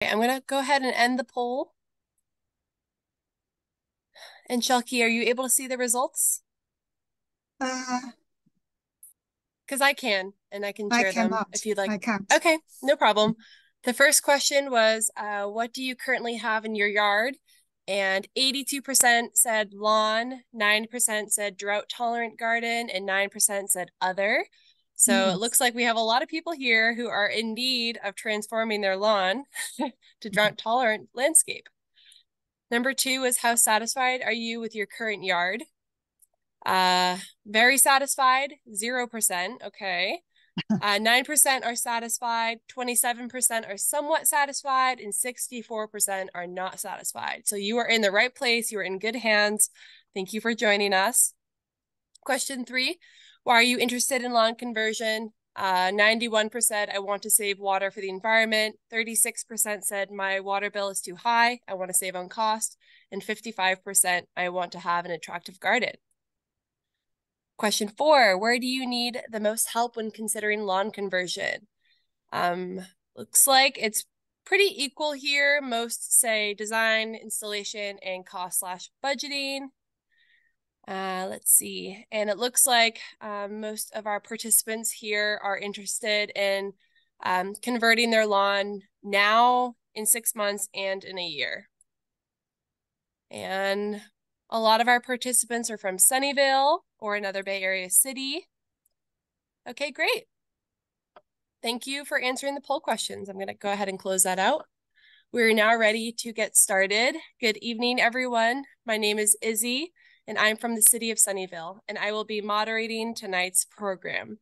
Okay, I'm going to go ahead and end the poll. And Shelky, are you able to see the results? Uh, Because I can, and I can I share them cannot. if you'd like. I can't. Okay, no problem. The first question was, what do you currently have in your yard? And 82% said lawn, 9% said drought-tolerant garden, and 9% said other. So it Mm. looks like we have a lot of people here who are in need of transforming their lawn to drought-tolerant landscape. Number 2 is, how satisfied are you with your current yard? Uh, very satisfied, 0%. Okay. 9% are satisfied, 27% are somewhat satisfied, and 64% are not satisfied. So you are in the right place. You are in good hands. Thank you for joining us. Question 3, why are you interested in lawn conversion? 91% I want to save water for the environment. 36% said my water bill is too high. I want to save on cost. And 55% I want to have an attractive garden. Question 4, where do you need the most help when considering lawn conversion? Looks like it's pretty equal here. Most say design, installation, and cost/budgeting. Let's see. And it looks like most of our participants here are interested in converting their lawn now, in 6 months, and in a year. And a lot of our participants are from Sunnyvale or another Bay Area city. Okay, great. Thank you for answering the poll questions. I'm going to go ahead and close that out. We're now ready to get started. Good evening, everyone. My name is Izzy, and I'm from the city of Sunnyvale, and I will be moderating tonight's program.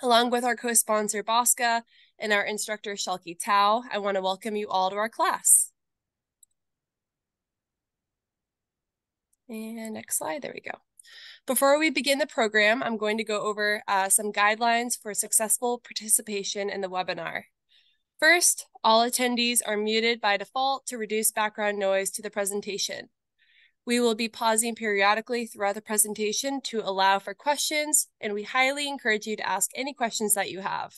Along with our co-sponsor, Bosca, and our instructor, Shelky Tao, I want to welcome you all to our class. And next slide, there we go. Before we begin the program, I'm going to go over some guidelines for successful participation in the webinar. First, all attendees are muted by default to reduce background noise to the presentation. We will be pausing periodically throughout the presentation to allow for questions, and we highly encourage you to ask any questions that you have.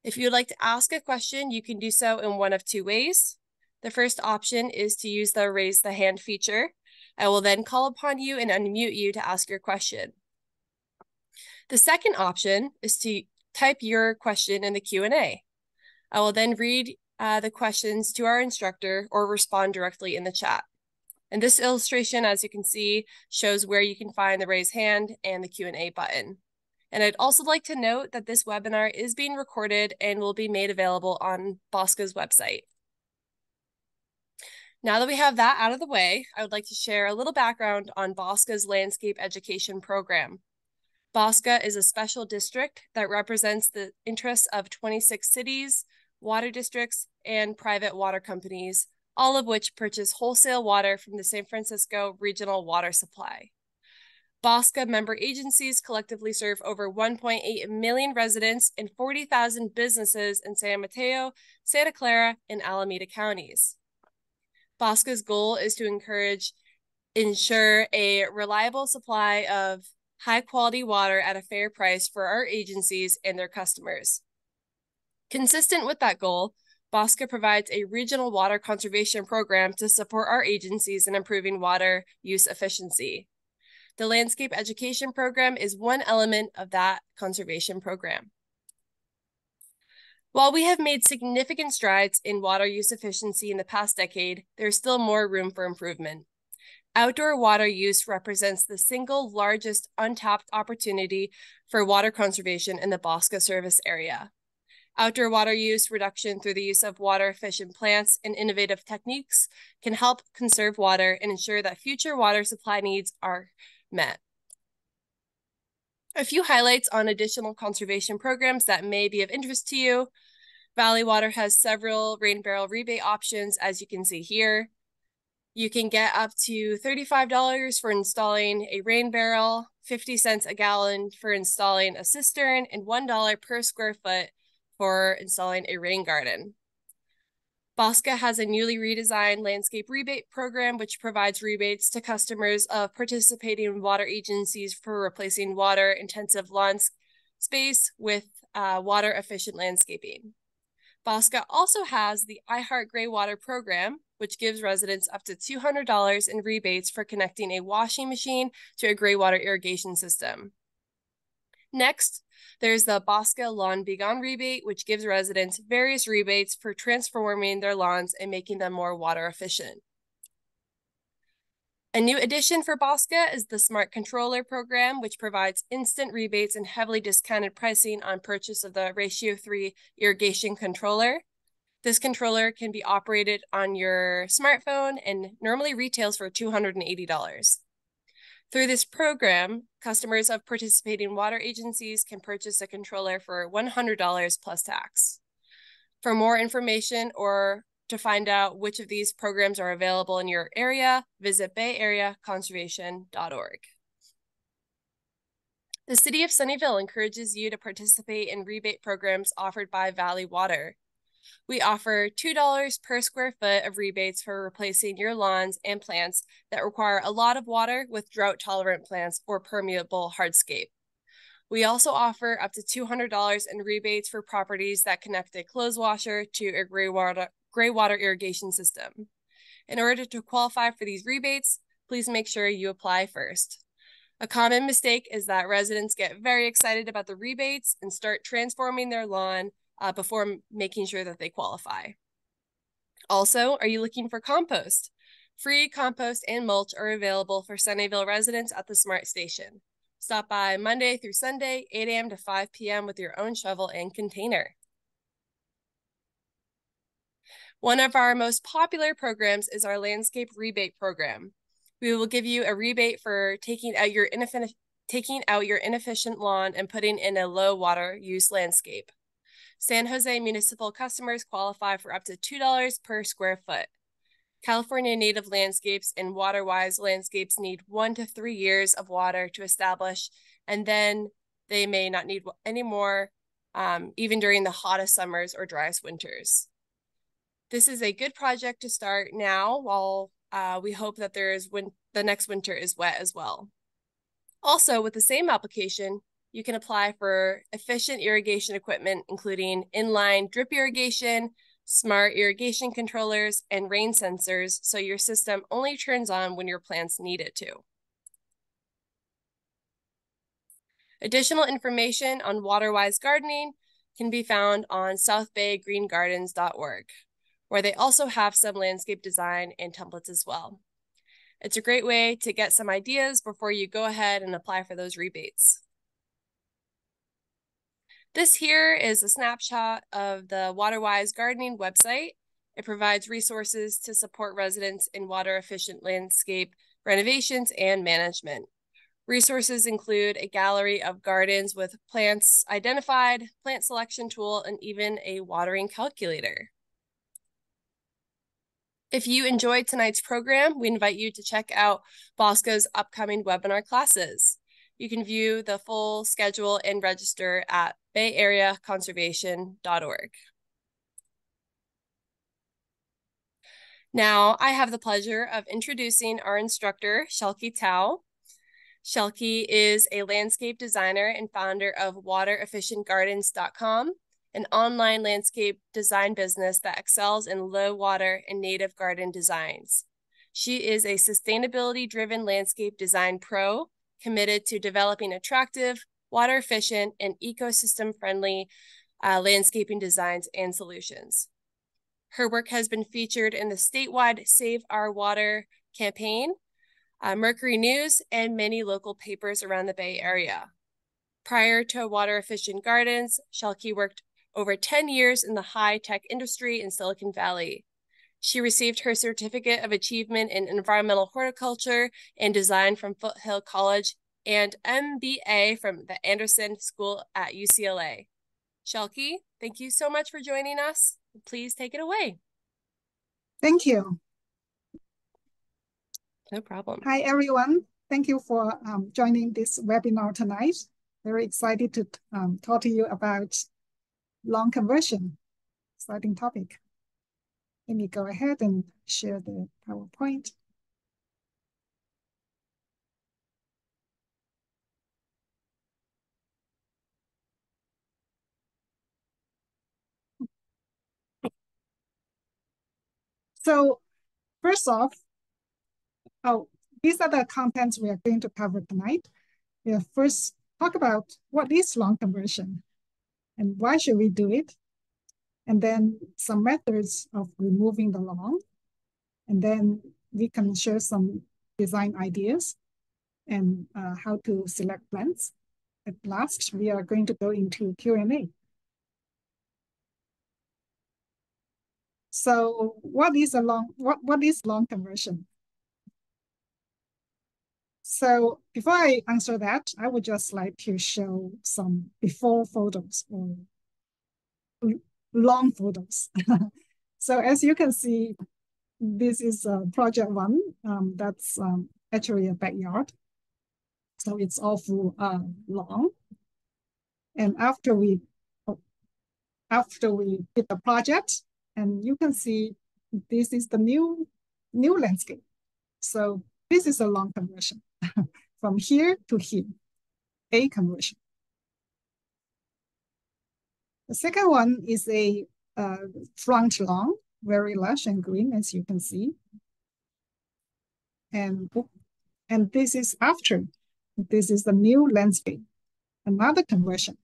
If you would like to ask a question, you can do so in one of two ways. The first option is to use the raise the hand feature. I will then call upon you and unmute you to ask your question. The second option is to type your question in the Q&A. I will then read the questions to our instructor or respond directly in the chat. And this illustration, as you can see, shows where you can find the raise hand and the Q&A button. And I'd also like to note that this webinar is being recorded and will be made available on Bosca's website. Now that we have that out of the way, I would like to share a little background on Bosca's landscape education program. Bosca is a special district that represents the interests of 26 cities, water districts, and private water companies, all of which purchase wholesale water from the San Francisco Regional Water Supply. Bosca member agencies collectively serve over 1.8 million residents and 40,000 businesses in San Mateo, Santa Clara, and Alameda counties. Bosca's goal is to ensure a reliable supply of high-quality water at a fair price for our agencies and their customers. Consistent with that goal, Bosca provides a regional water conservation program to support our agencies in improving water use efficiency. The landscape education program is one element of that conservation program. While we have made significant strides in water use efficiency in the past decade, there's still more room for improvement. Outdoor water use represents the single largest untapped opportunity for water conservation in the Bosca service area. Outdoor water use reduction through the use of water-efficient plants and innovative techniques can help conserve water and ensure that future water supply needs are met. A few highlights on additional conservation programs that may be of interest to you. Valley Water has several rain barrel rebate options, as you can see here. You can get up to $35 for installing a rain barrel, 50 cents a gallon for installing a cistern, and $1 per square foot for installing a rain garden. Bosca has a newly redesigned landscape rebate program, which provides rebates to customers of participating water agencies for replacing water-intensive lawn space with water-efficient landscaping. Bosca also has the I Heart Gray Water program, which gives residents up to $200 in rebates for connecting a washing machine to a gray water irrigation system. Next, there's the Bosca Lawn Be Gone rebate, which gives residents various rebates for transforming their lawns and making them more water efficient. A new addition for Bosca is the Smart Controller program, which provides instant rebates and heavily discounted pricing on purchase of the Ratio 3 irrigation controller. This controller can be operated on your smartphone and normally retails for $280. Through this program, customers of participating water agencies can purchase a controller for $100 plus tax. For more information or to find out which of these programs are available in your area, visit bayareaconservation.org. The City of Sunnyvale encourages you to participate in rebate programs offered by Valley Water. We offer $2 per square foot of rebates for replacing your lawns and plants that require a lot of water with drought-tolerant plants or permeable hardscape. We also offer up to $200 in rebates for properties that connect a clothes washer to a gray water irrigation system. In order to qualify for these rebates, please make sure you apply first. A common mistake is that residents get very excited about the rebates and start transforming their lawn before making sure that they qualify. Also, are you looking for compost? Free compost and mulch are available for Sunnyvale residents at the Smart Station. Stop by Monday through Sunday, 8 a.m. to 5 p.m. with your own shovel and container. One of our most popular programs is our landscape rebate program. We will give you a rebate for taking out your inefficient lawn and putting in a low water use landscape. San Jose municipal customers qualify for up to $2 per square foot. California native landscapes and water-wise landscapes need 1 to 3 years of water to establish, and then they may not need any more, even during the hottest summers or driest winters. This is a good project to start now while we hope that the next winter is wet as well. Also, with the same application, you can apply for efficient irrigation equipment, including inline drip irrigation, smart irrigation controllers, and rain sensors, so your system only turns on when your plants need it to. Additional information on water-wise gardening can be found on southbaygreen.gardens.org, where they also have some landscape design and templates as well. It's a great way to get some ideas before you go ahead and apply for those rebates. This here is a snapshot of the WaterWise gardening website. It provides resources to support residents in water-efficient landscape renovations and management. Resources include a gallery of gardens with plants identified, plant selection tool, and even a watering calculator. If you enjoyed tonight's program, we invite you to check out Bosca's upcoming webinar classes. You can view the full schedule and register at bayareaconservation.org. Now, I have the pleasure of introducing our instructor, Shelky Tao. Shelky is a landscape designer and founder of waterefficientgardens.com, an online landscape design business that excels in low water and native garden designs. She is a sustainability-driven landscape design pro, committed to developing attractive, water-efficient, and ecosystem-friendly landscaping designs and solutions. Her work has been featured in the statewide Save Our Water campaign, Mercury News, and many local papers around the Bay Area. Prior to Water Efficient Gardens, Shelky worked over 10 years in the high-tech industry in Silicon Valley. She received her Certificate of Achievement in Environmental Horticulture and Design from Foothill College and MBA from the Anderson School at UCLA. Shelky, thank you so much for joining us. Please take it away. Thank you. No problem. Hi, everyone. Thank you for joining this webinar tonight. Very excited to talk to you about lawn conversion. Exciting topic. Let me go ahead and share the PowerPoint. So first off, these are the contents we are going to cover tonight. We'll first talk about what is lawn conversion and why should we do it, and then some methods of removing the lawn, and then we can share some design ideas and how to select plants. At last, we are going to go into Q&A. So what is lawn conversion? So before I answer that, I would just like to show some before photos or lawn photos. So as you can see, this is project one. That's actually a backyard. So it's all full lawn. And after we did the project, and you can see this is the new landscape. So this is a lawn conversion from here to here, a conversion. The second one is a front lawn, very lush and green, as you can see. And this is after. This is the new landscape, another conversion.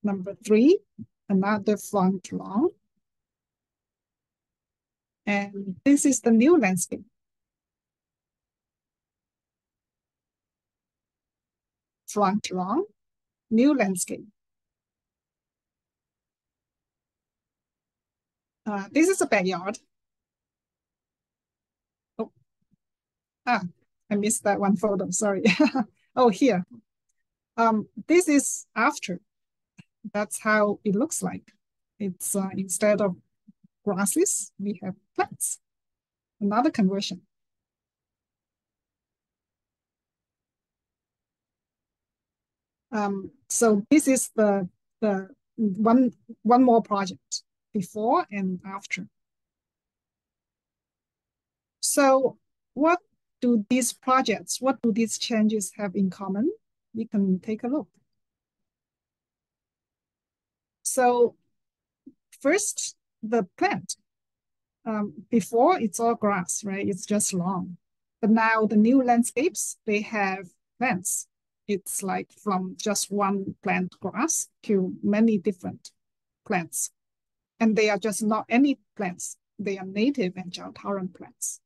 Number three, another front lawn. And this is the new landscape. Front lawn, new landscape. This is a backyard. Oh, I missed that one photo, sorry. Oh, here. This is after. That's how it looks like. It's instead of grasses, we have plants. Another conversion. So this is the one more project, before and after. So what do these changes have in common? We can take a look. So first, the plant. Before, it's all grass, right? It's just lawn. But now the new landscapes, they have plants. It's like from just one plant grass to many different plants. And they are just not any plants. They are native and drought-tolerant plants.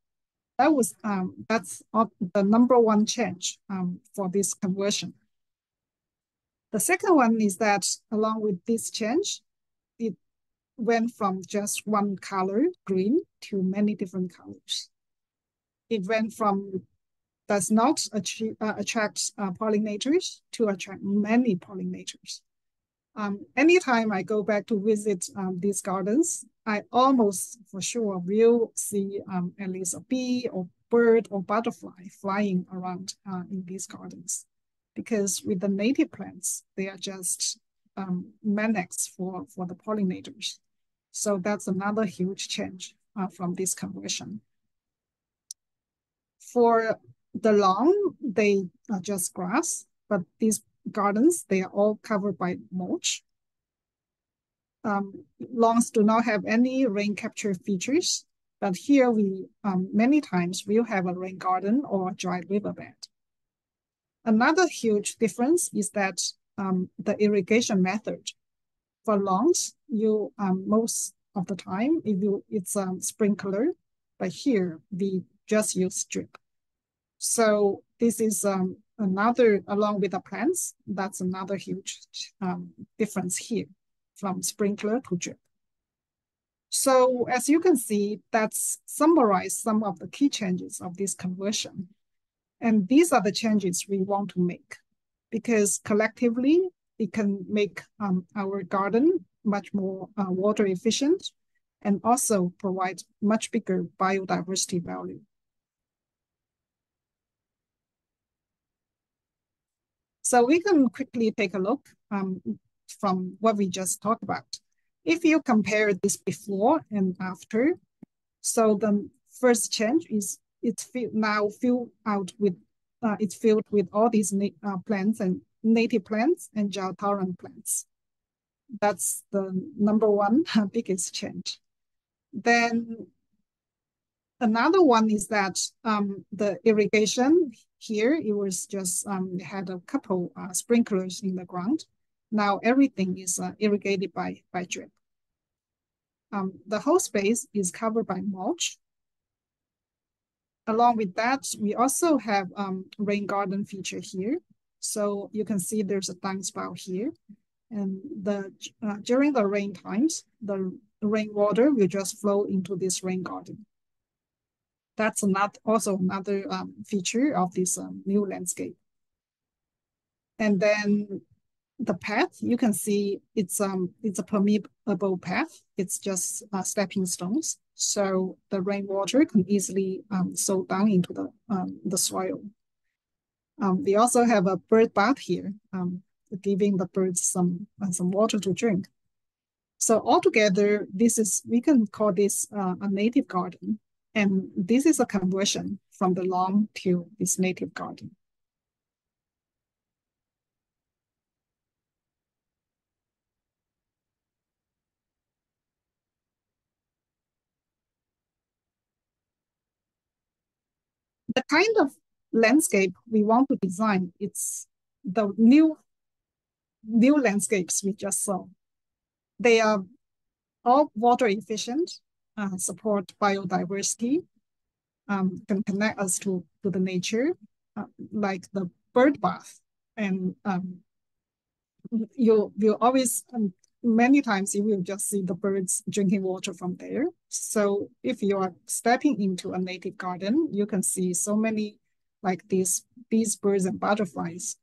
That's the number one change for this conversion. The second one is that along with this change, it went from just one color, green, to many different colors. It went from does not attract pollinators to attract many pollinators. Anytime I go back to visit these gardens, I almost for sure will see at least a bee or bird or butterfly flying around in these gardens. Because with the native plants, they are just mimics for the pollinators. So that's another huge change from this conversion. For the lawn, they are just grass, but these gardens, they are all covered by mulch. Lawns do not have any rain capture features, but here we many times will have a rain garden or a dry riverbed. Another huge difference is that the irrigation method. For lawns, you most of the time it's sprinkler, but here we just use drip. So this is another, along with the plants, that's another huge difference here from sprinkler to drip. So as you can see, that's summarized some of the key changes of this conversion. And these are the changes we want to make because collectively it can make our garden much more water efficient and also provide much bigger biodiversity value. So we can quickly take a look from what we just talked about. If you compare this before and after, so the first change is it's now filled with all these plants and native plants and drought-tolerant plants. That's the number one biggest change. Then another one is that the irrigation here, it was just had a couple sprinklers in the ground. Now everything is irrigated by drip. The whole space is covered by mulch. Along with that, we also have rain garden feature here. So you can see there's a downspout here. And during the rain times, the rainwater will just flow into this rain garden. That's also another feature of this new landscape. And then the path, you can see it's a permeable path. It's just stepping stones, so the rainwater can easily soak down into the soil. We also have a bird bath here, giving the birds some water to drink. So altogether, we can call this a native garden, and this is a conversion from the lawn to this native garden. The kind of landscape we want to design, it's the new landscapes we just saw. They are all water efficient, support biodiversity, can connect us to the nature, like the bird bath. And you always, many times you will just see the birds drinking water from there. So if you are stepping into a native garden, you can see so many like these birds and butterflies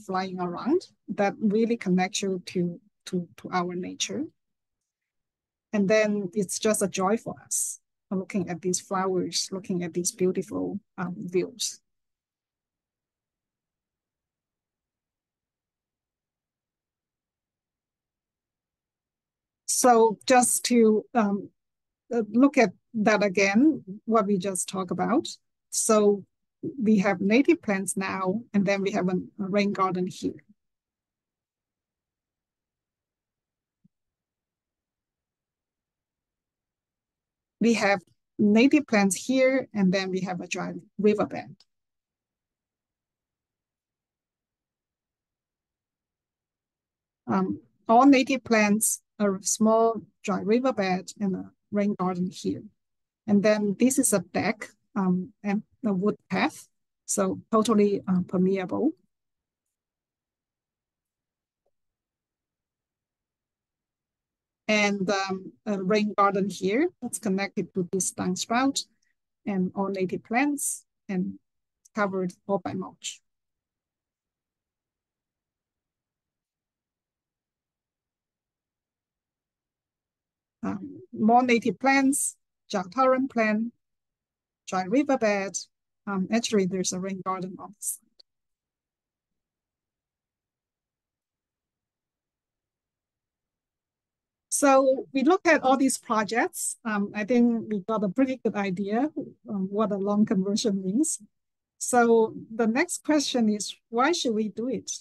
flying around that really connect you to our nature. And then it's just a joy for us looking at these flowers, looking at these beautiful views. So just to look at that again, what we just talked about. So we have native plants now, and then we have a rain garden here. We have native plants here, and then we have a dry riverbed. All native plants, a small dry riverbed, and a rain garden here. And then this is a deck and a wood path, so totally permeable. And a rain garden here that's connected to this downspout and all native plants and covered all by mulch. More native plants, drought-tolerant plant, dry riverbed. Actually, there's a rain garden on the side. So we looked at all these projects. I think we got a pretty good idea what a lawn conversion means. So the next question is, why should we do it?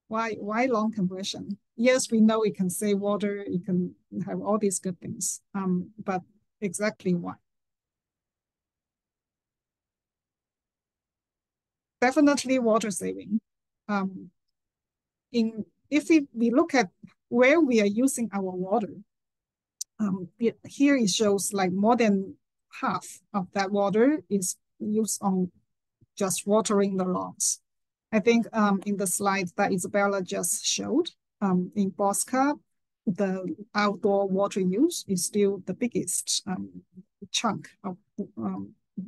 Why lawn conversion? Yes, we know it can save water, it can have all these good things, but exactly why? Definitely water saving. If we look at where we are using our water, here it shows like more than half of that water is used on just watering the lawns. I think in the slide that Isabella just showed, in Bosca, the outdoor water use is still the biggest chunk of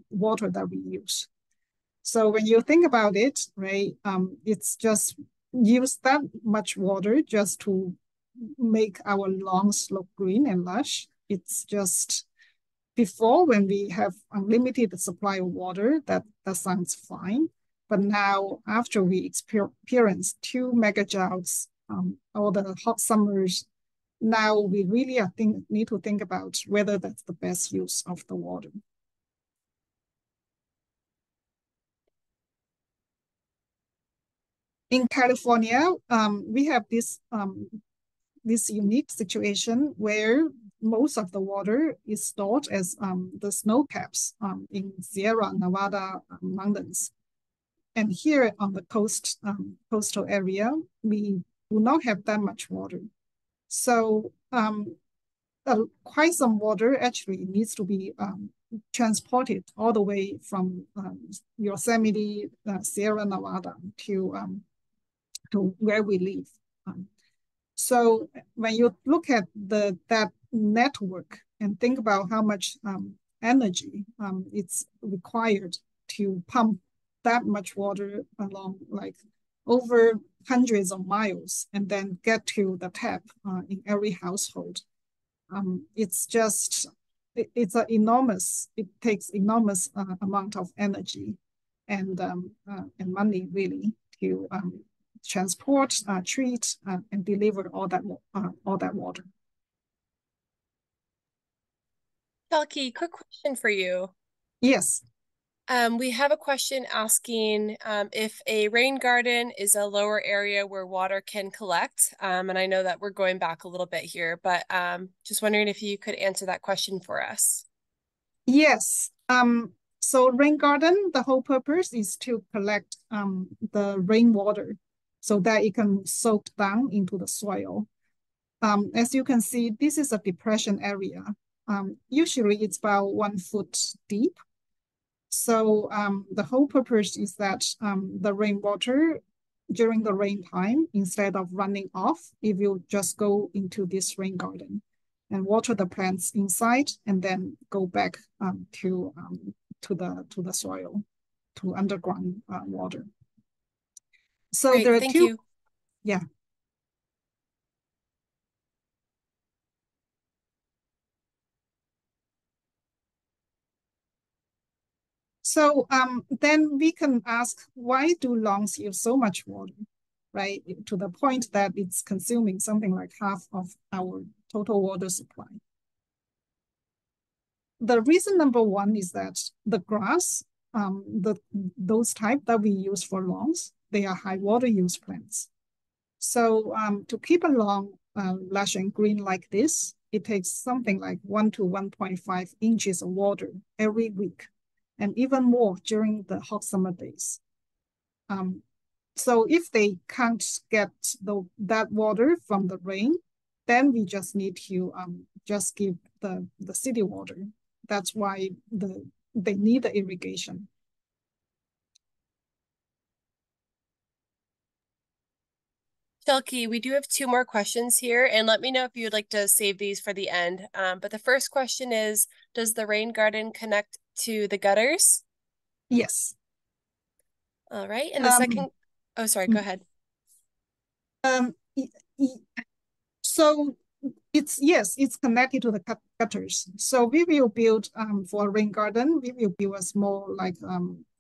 water that we use. So when you think about it, right, it's just use that much water just to make our lawns look green and lush. It's just before, when we have unlimited supply of water, that sounds fine. But now, after we experience 2 megajoules, all the hot summers, now we really need to think about whether that's the best use of the water. In California, we have this this unique situation where most of the water is stored as the snow caps in Sierra Nevada mountains. And here on the coastal area, we do not have that much water. So quite some water actually needs to be transported all the way from Yosemite, Sierra Nevada to where we live. So when you look at that network and think about how much energy it's required to pump that much water along like over hundreds of miles and then get to the tap in every household. It's just, it takes enormous amount of energy and money really to transport, treat, and deliver all that water. Shelky, quick question for you. Yes. We have a question asking if a rain garden is a lower area where water can collect. And I know that we're going back a little bit here, but just wondering if you could answer that question for us. Yes. So rain garden, the whole purpose is to collect the rainwater so that it can soak down into the soil. As you can see, this is a depression area. Usually it's about 1 foot deep. So the whole purpose is that the rainwater during the rain time, instead of running off, it will just go into this rain garden and water the plants inside and then go back to the soil, to underground water. So Great, there are thank you. Yeah. So then we can ask, why do lawns use so much water, right? To the point that it's consuming something like half of our total water supply. The reason number one is that the grass, those type that we use for lawns, they are high water use plants. So to keep a lawn lush and green like this, it takes something like 1 to 1.5 inches of water every week, and even more during the hot summer days. So if they can't get that water from the rain, then we just need to just give the city water. That's why they need the irrigation. Shelky, we do have 2 more questions here, and let me know if you'd like to save these for the end. But the first question is, does the rain garden connect to the gutters? Yes. All right, and the second, oh, sorry, go ahead. So it's connected to the gutters. So we will build for a rain garden, we will build a small like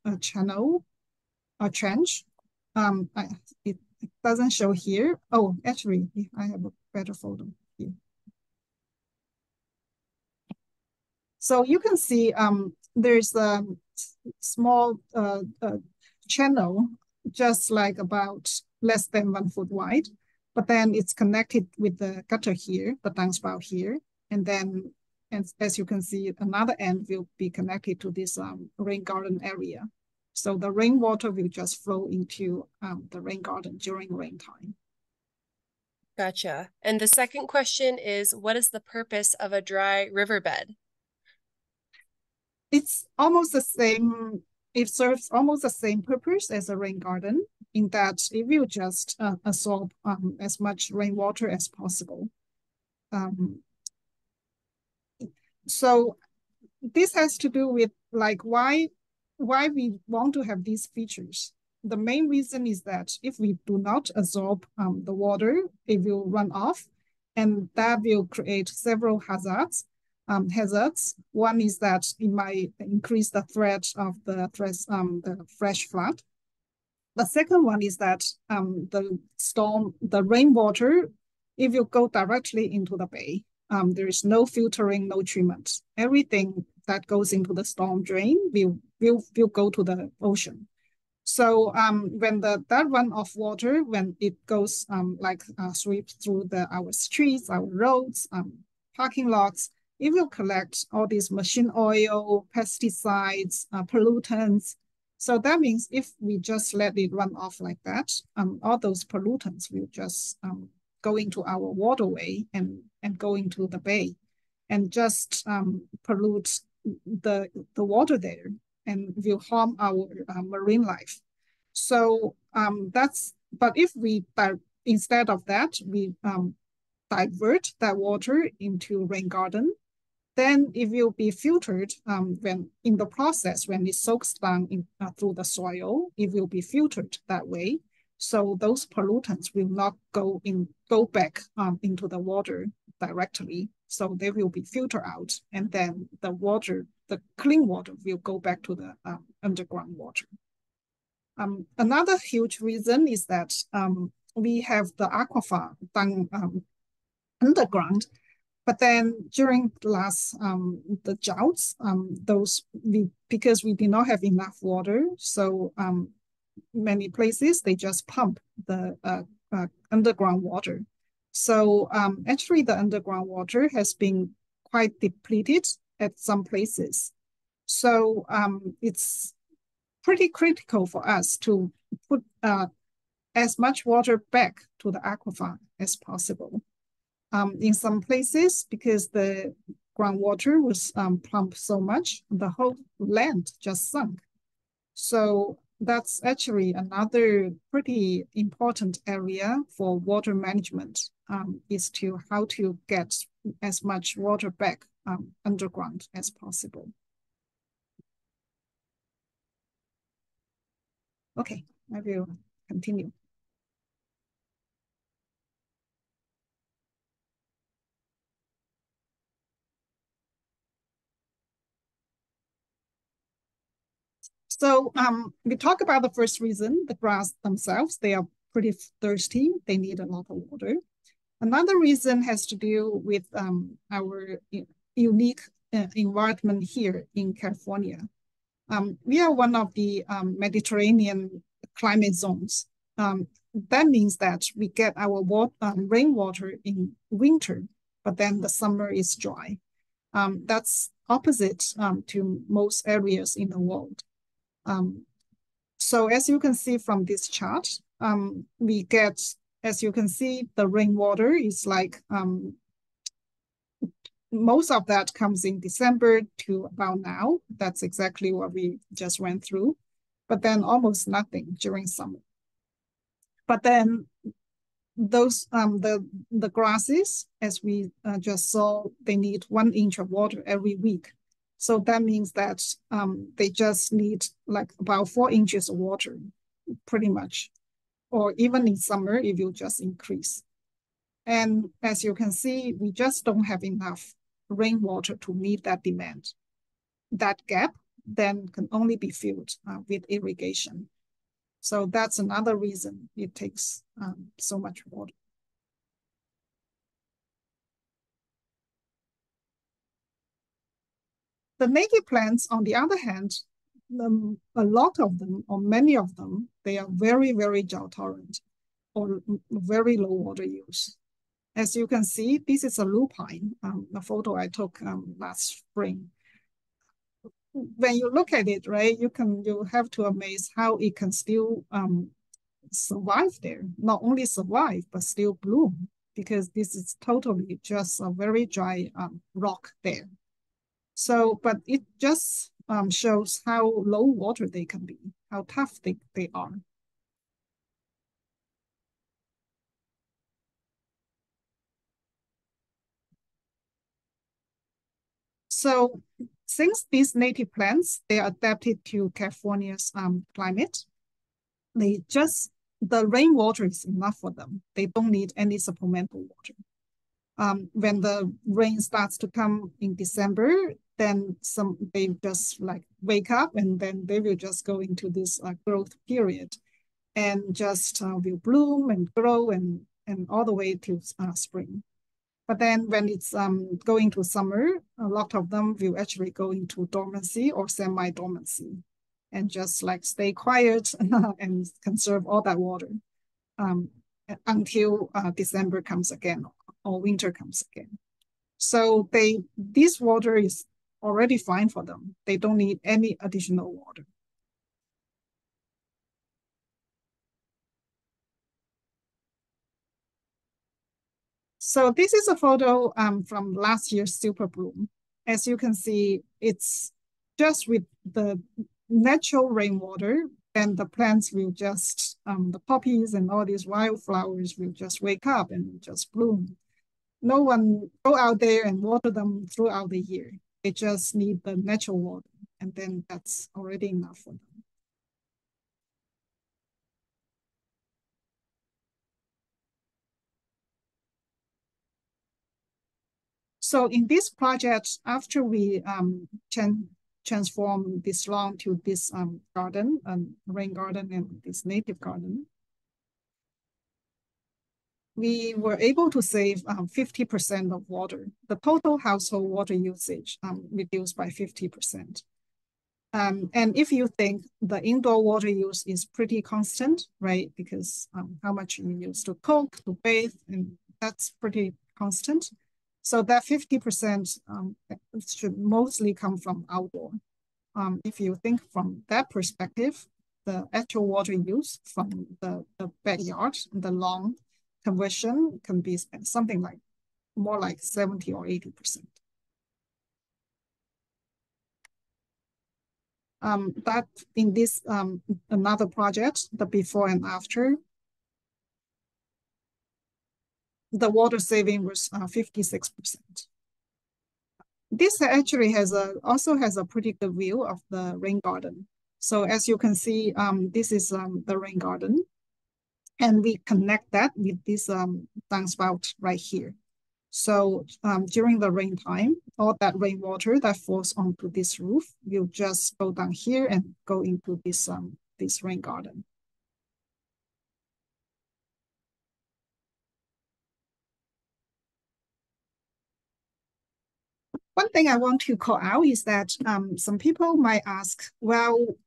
a channel, a trench. It doesn't show here. Oh, actually, I have a better photo here. So you can see there's a small channel, just like about less than 1 foot wide, but then it's connected with the gutter here, the downspout here, and then as you can see, another end will be connected to this rain garden area. So the rainwater will just flow into the rain garden during rain time. Gotcha. And the second question is, what is the purpose of a dry riverbed? It's almost the same. It serves almost the same purpose as a rain garden in that it will just absorb as much rainwater as possible. So this has to do with like why we want to have these features. The main reason is that if we do not absorb the water, it will run off, and that will create several hazards. One is that it might increase the threat of the flash flood. The second one is that the rainwater, if you go directly into the bay, there is no filtering, no treatment. Everything that goes into the storm drain will go to the ocean. So when that runoff water, when it goes sweep through our streets, our roads, parking lots, it will collect all these machine oil, pesticides, pollutants. So that means if we just let it run off like that, all those pollutants will just go into our waterway and go into the bay and just pollute the water there and will harm our marine life. So but if we, instead of that, we divert that water into rain garden, then it will be filtered when in the process, when it soaks down through the soil, it will be filtered that way. So those pollutants will not go back into the water directly. So they will be filtered out, and then the clean water will go back to the underground water. Another huge reason is that we have the aquifer down underground, but then during the droughts, because we did not have enough water, so many places they just pump the underground water. So actually, the underground water has been quite depleted at some places. So it's pretty critical for us to put as much water back to the aquifer as possible. In some places, because the groundwater was pumped so much, the whole land just sunk. So that's actually another pretty important area for water management, is how to get as much water back underground as possible. Okay, I will continue. So we talk about the first reason, the grass themselves, they are pretty thirsty. They need a lot of water. Another reason has to do with our unique environment here in California. We are one of the Mediterranean climate zones. That means that we get our rainwater in winter, but then the summer is dry. That's opposite to most areas in the world. So as you can see from this chart, we get, as you can see, the rainwater is like, most of that comes in December to about now. That's exactly what we just went through. But then almost nothing during summer. But then those the grasses, as we just saw, they need 1 inch of water every week. So that means that they just need like about 4 inches of water, pretty much. Or even in summer, it will just increase. And as you can see, we just don't have enough rainwater to meet that demand. That gap then can only be filled with irrigation. So that's another reason it takes so much water. The native plants, on the other hand, a lot of them, or many of them, they are very, very drought tolerant or very low water use. As you can see, this is a lupine, a photo I took last spring. When you look at it, right, you have to amaze how it can still survive there. Not only survive, but still bloom, because this is totally just a very dry rock there. So, but it just shows how low water they can be, how tough they are. So since these native plants, they are adapted to California's climate, the rainwater is enough for them. They don't need any supplemental water. When the rain starts to come in December, then they just like wake up, and then they will just go into this growth period, and just will bloom and grow and all the way to spring. But then when it's going to summer, a lot of them will actually go into dormancy or semi-dormancy. and just like stay quiet and conserve all that water until December comes again or winter comes again. So this water is already fine for them. They don't need any additional water. So this is a photo from last year's super bloom. As you can see, it's just with the natural rainwater, and the plants will just, the poppies and all these wildflowers will just wake up and just bloom. No one go out there and water them throughout the year. They just need the natural water, and then that's already enough for them. So in this project, after we transform this lawn to this garden, rain garden and this native garden, we were able to save 50% of water. The total household water usage reduced by 50%. And if you think the indoor water use is pretty constant, right? Because how much you use to cook, to bathe, and that's pretty constant. So that 50% should mostly come from outdoor. If you think from that perspective, the actual water use from the backyard, the lawn conversion can be something like more like 70 or 80%. That in this another project, the before and after, the water saving was 56%. This actually also has a pretty good view of the rain garden. So as you can see, this is the rain garden, and we connect that with this downspout right here. So during the rain time, all that rainwater that falls onto this roof will just go down here and go into this rain garden. One thing I want to call out is that some people might ask, well,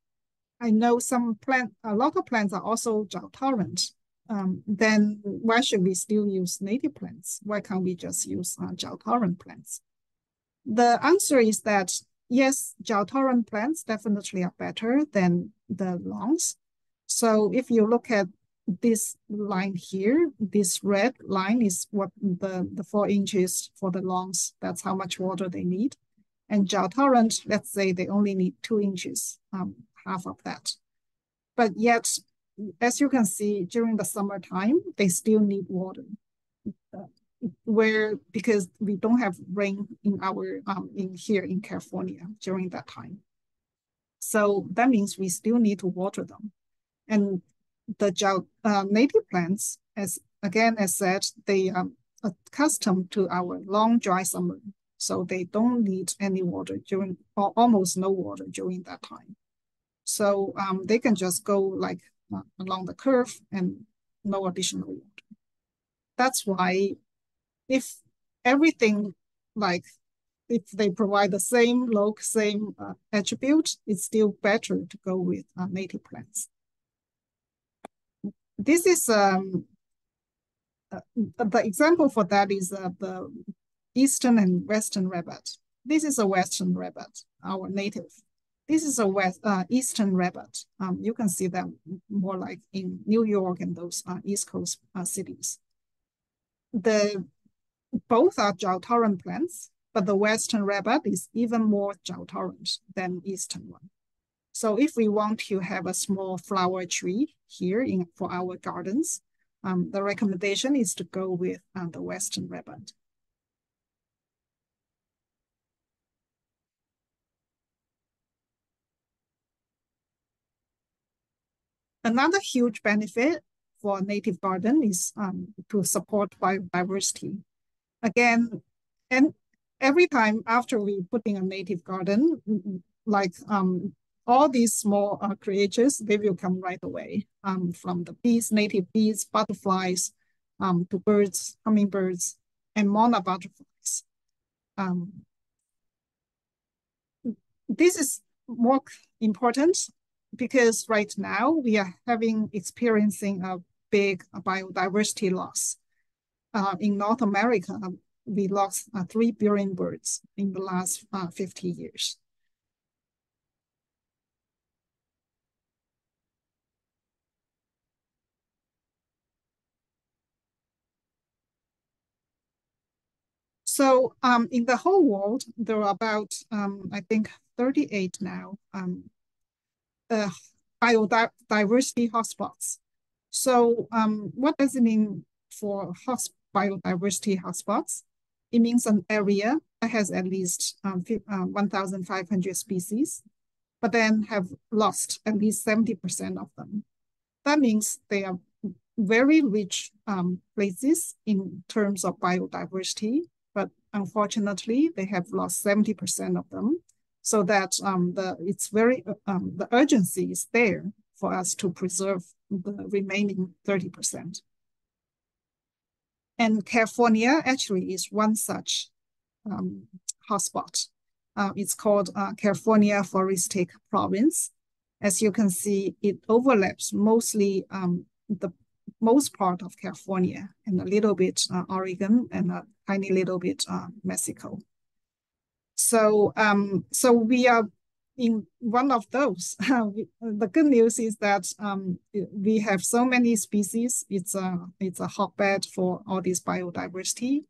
I know a lot of plants are also drought tolerant. Then why should we still use native plants? Why can't we just use drought tolerant plants? The answer is that yes, drought tolerant plants definitely are better than the lawns. So if you look at this line here, this red line is what the 4 inches for the lawns. That's how much water they need. And drought tolerant, let's say they only need 2 inches, half of that. But yet, as you can see, during the summertime, they still need water. Because we don't have rain in here in California during that time. So that means we still need to water them. And the native plants, as said, they are accustomed to our long dry summer. So they don't need any water or almost no water during that time. So they can just go like along the curve and no additional water. That's why if everything, like if they provide the same look, same attribute, it's still better to go with native plants. This is the example for that is the eastern and western rabbit. This is a western rabbit, our native. This is a eastern rabbit. You can see them more like in New York and those East Coast cities. Both are drought-tolerant plants, but the western rabbit is even more drought-tolerant than eastern one. So if we want to have a small flower tree here for our gardens, the recommendation is to go with the western rabbit. Another huge benefit for a native garden is to support biodiversity. Again, and every time after we put in a native garden, like all these small creatures, they will come right away, from the bees, native bees, butterflies, to birds, hummingbirds, and monarch butterflies. This is more important because right now we are experiencing a big biodiversity loss. In North America, we lost 3 billion birds in the last 50 years. So in the whole world, there are about, I think, 38 now biodiversity hotspots. So what does it mean for biodiversity hotspots? It means an area that has at least 1,500 species, but then have lost at least 70% of them. That means they are very rich places in terms of biodiversity, but unfortunately, they have lost 70% of them. So that the urgency is there for us to preserve the remaining 30%. And California actually is one such hotspot. It's called California Forestic Province. As you can see, it overlaps mostly the most part of California and a little bit Oregon and a tiny little bit Mexico. So we are in one of those. The good news is that we have so many species. It's a hotbed for all this biodiversity.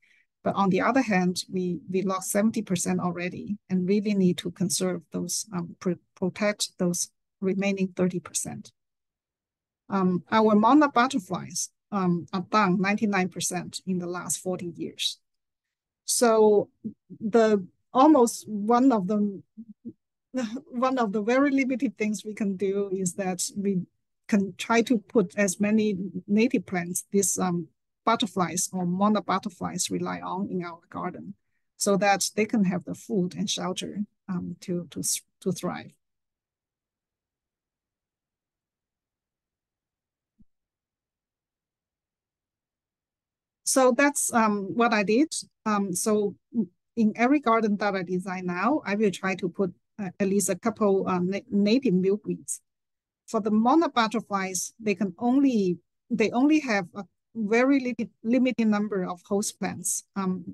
But on the other hand, we lost 70% already and really need to conserve those, protect those remaining 30%. Our monarch butterflies are down 99% in the last 40 years. So almost one of the very limited things we can do is that we can try to put as many native plants, these butterflies or monarch butterflies rely on in our garden, so that they can have the food and shelter to thrive. So that's what I did. So in every garden that I design now, I will try to put at least a couple native milkweeds. For the monarch butterflies, they only have a very limited number of host plants.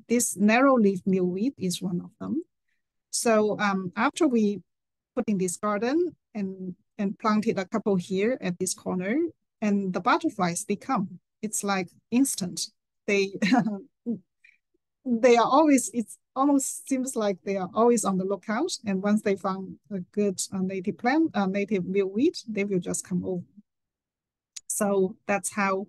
This narrow leaf milkweed is one of them. So after we put in this garden and planted a couple here at this corner, and the butterflies, they come. It's like instant. They are always, it almost seems like they are always on the lookout. And once they found a good native plant, native milkweed, they will just come over. So that's how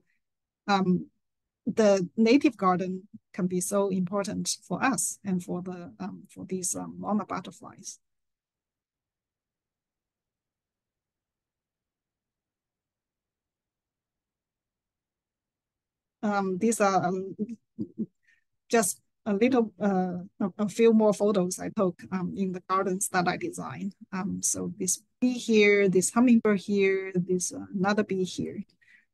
the native garden can be so important for us and for these monarch butterflies. These are just a few more photos I took in the gardens that I designed. So this bee here, this hummingbird here, this another bee here.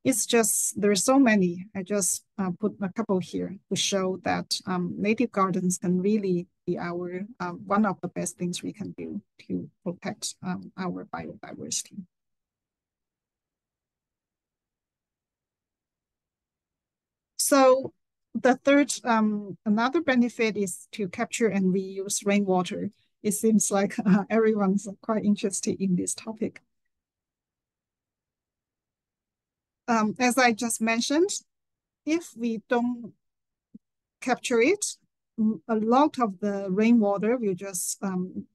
It's just, there's so many. I just put a couple here to show that native gardens can really be our one of the best things we can do to protect our biodiversity. So the third, another benefit is to capture and reuse rainwater. It seems like everyone's quite interested in this topic. As I just mentioned, if we don't capture it, a lot of the rainwater will just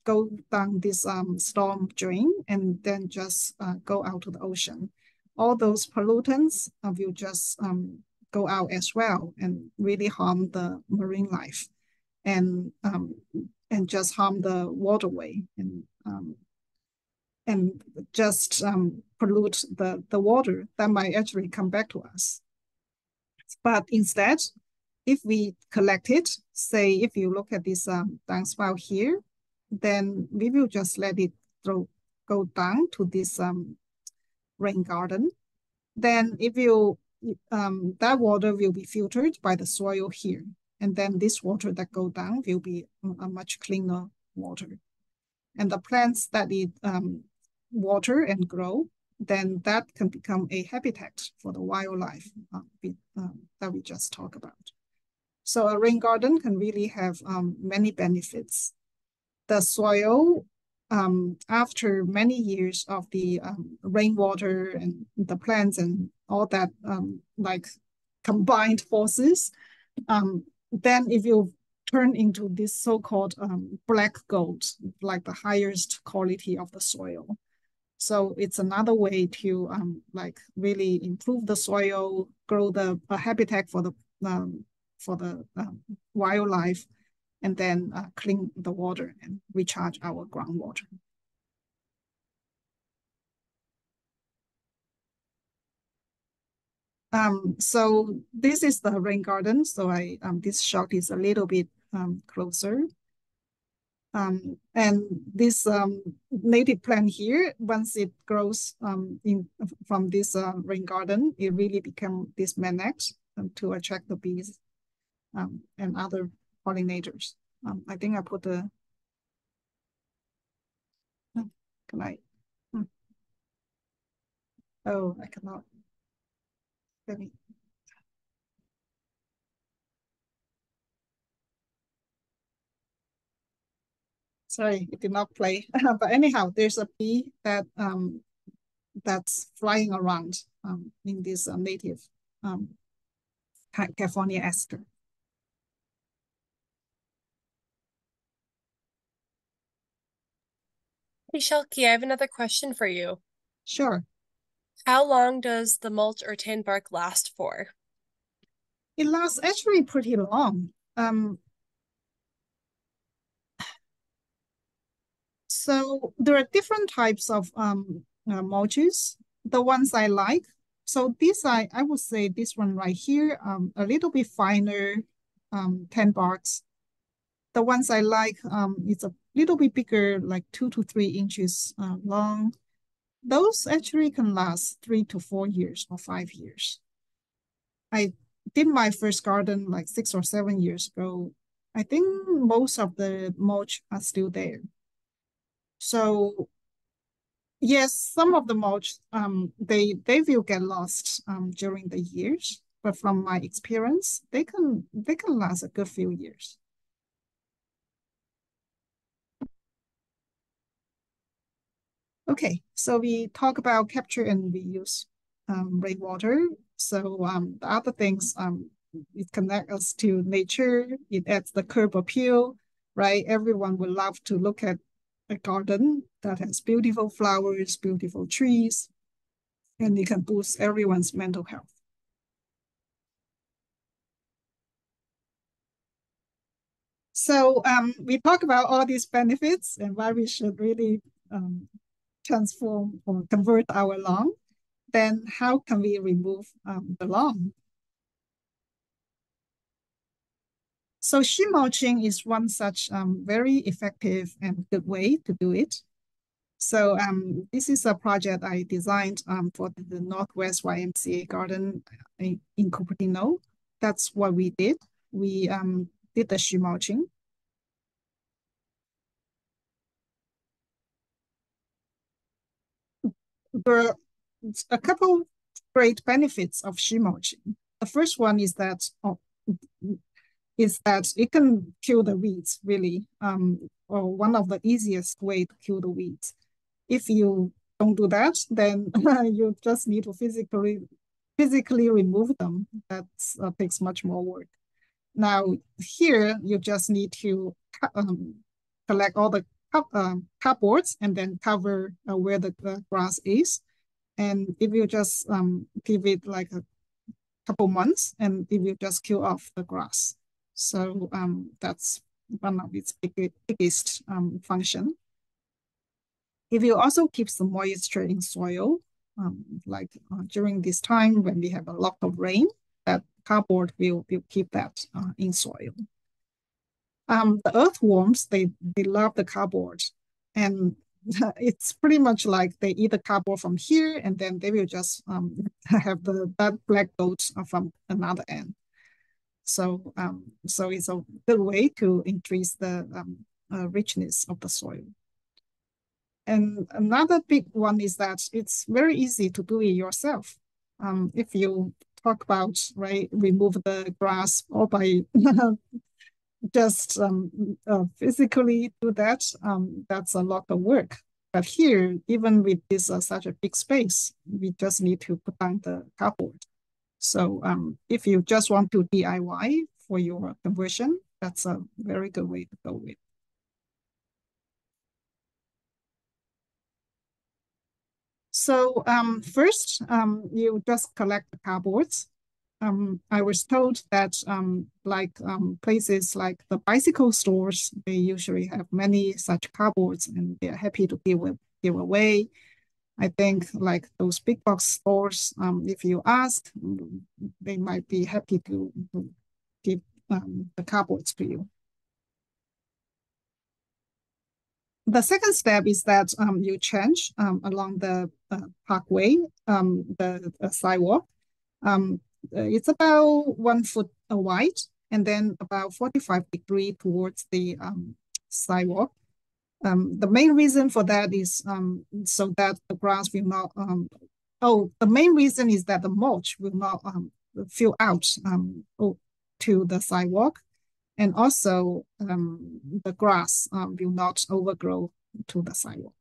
go down this storm drain and then just go out to the ocean. All those pollutants will just go out as well and really harm the marine life and just harm the waterway and just pollute the water that might actually come back to us. But instead, if we collect it, say if you look at this downspout here, then we will just let it go down to this rain garden. Then if you that water will be filtered by the soil here. And then this water that go down will be a much cleaner water. And the plants that it water and grow, then that can become a habitat for the wildlife that we just talked about. So a rain garden can really have many benefits. The soil, after many years of the rainwater and the plants and all that like combined forces, then if you turn into this so-called black gold, like the highest quality of the soil. So it's another way to like really improve the soil, grow the habitat for the wildlife, and then clean the water and recharge our groundwater. So this is the rain garden. So this shot is a little bit closer. And this native plant here, once it grows from this rain garden, it really becomes this magnet to attract the bees and other pollinators. I think I put the, can I? Oh, I cannot. Let me. Sorry, it did not play. But anyhow, there's a bee that that's flying around in this native California aster. Hey, Shelky, I have another question for you. Sure. How long does the mulch or tin bark last for? It lasts actually pretty long. So there are different types of mulches. The ones I like. So this I would say this one right here, a little bit finer, 10 barks. The ones I like, it's a little bit bigger, like 2 to 3 inches long. Those actually can last 3 to 4 years or 5 years. I did my first garden like 6 or 7 years ago. I think most of the mulch are still there. So yes, some of the mulch they will get lost during the years, but from my experience, they can last a good few years. Okay, so we talk about capture and reuse rainwater. So the other things it connects us to nature. It adds the curb appeal, right? Everyone would love to look at a garden that has beautiful flowers, beautiful trees, and it can boost everyone's mental health. So we talk about all these benefits and why we should really transform or convert our lawn. Then how can we remove the lawn? So sheet mulching is one such very effective and good way to do it. So this is a project I designed for the Northwest YMCA garden in Cupertino. That's what we did. We did the sheet mulching. There are a couple great benefits of sheet mulching. The first one is that it can kill the weeds, really, or one of the easiest way to kill the weeds. If you don't do that, then you just need to physically remove them. That takes much more work. Now here, you just need to collect all the cardboards and then cover where the grass is. And if you just give it like a couple months, and if you just kill off the grass. So that's one of its biggest function. If you also keep some moisture in soil, like during this time when we have a lot of rain, that cardboard will keep that in soil. The earthworms, they love the cardboard, and it's pretty much like they eat the cardboard from here, and then they will just have that black goat from another end. So so it's a good way to increase the richness of the soil. And another big one is that it's very easy to do it yourself. If you talk about, right, remove the grass all by just physically do that, that's a lot of work. But here, even with this such a big space, we just need to put down the cardboard. So if you just want to DIY for your conversion, that's a very good way to go with. So first, you just collect the cardboards. I was told that places like the bicycle stores, they usually have many such cardboards and they're happy to give away. I think like those big box stores, if you ask, they might be happy to give the cardboards to you. The second step is that you change along the parkway, the sidewalk. It's about 1 foot wide and then about 45 degrees towards the sidewalk. The main reason for that is so that the grass will not, the main reason is that the mulch will not fill out to the sidewalk. And also the grass will not overgrow to the sidewalk.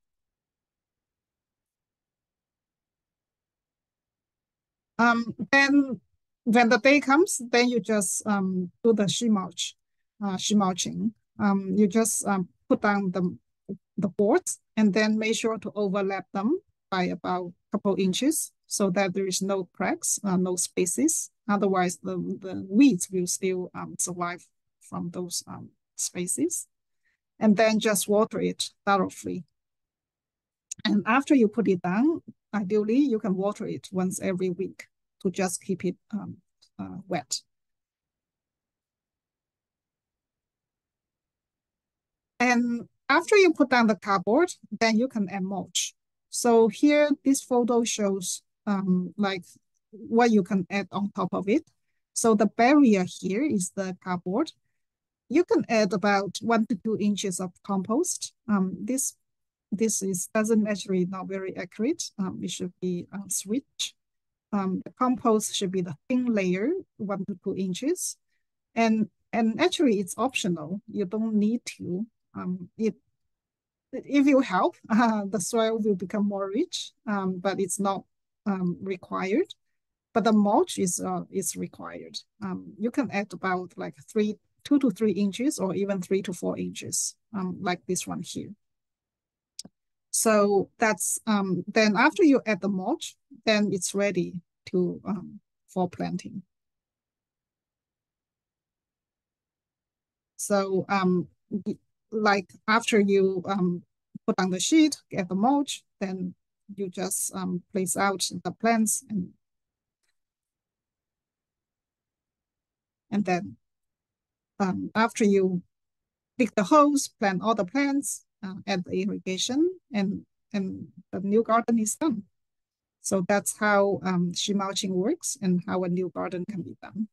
Then when the day comes, then you just do the mulching. You just put down the boards and then make sure to overlap them by about a couple inches so that there is no cracks, no spaces. Otherwise, the weeds will still survive from those spaces. And then just water it thoroughly. And after you put it down, ideally, you can water it once every week to just keep it wet. And after you put down the cardboard, then you can add mulch. So here, this photo shows like what you can add on top of it. So the barrier here is the cardboard. You can add about 1 to 2 inches of compost. This doesn't actually not very accurate. It should be switch. The compost should be the thin layer, 1 to 2 inches. And actually it's optional. You don't need to. If you help, the soil will become more rich, but it's not required. But the mulch is required. You can add about like 2 to 3 inches or even 3 to 4 inches, like this one here. So that's then after you add the mulch, then it's ready to for planting. So like after you put on the sheet, get the mulch, then you just place out the plants and then after you dig the holes, plant all the plants, add the irrigation, and the new garden is done. So that's how mulching works and how a new garden can be done.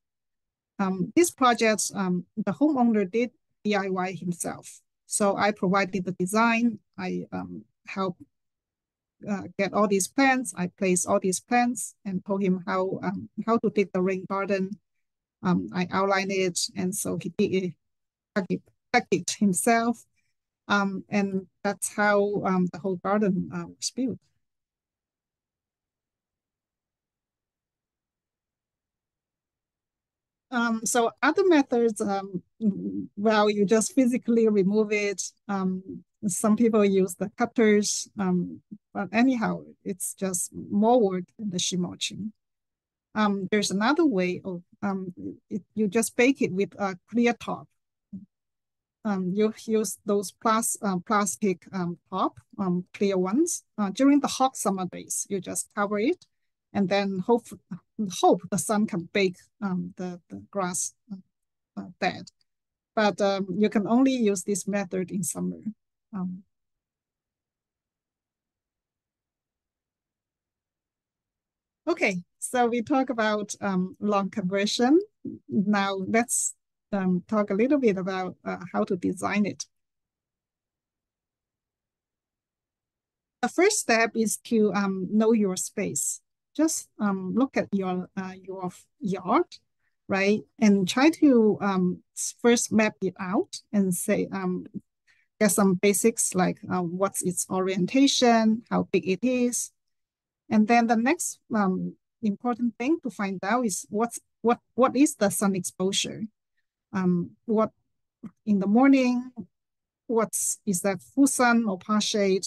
This project, the homeowner did DIY himself. So I provided the design. I helped get all these plants. I placed all these plants and told him how to dig the rain garden. I outlined it, and so he did it himself. And that's how the whole garden was built. So other methods, well, you just physically remove it. Some people use the cutters, but anyhow, it's just more work than the mulching. There's another way of, you just bake it with a clear top. You use those plastic top, clear ones. During the hot summer days, you just cover it and then hope the sun can bake the grass bed. But you can only use this method in summer. Okay, so we talk about lawn conversion. Now let's talk a little bit about how to design it. the first step is to know your space. Just look at your yard, right? And try to first map it out and say get some basics like what's its orientation, how big it is, and then the next important thing to find out is what is the sun exposure? What in the morning? Is that full sun or part shade?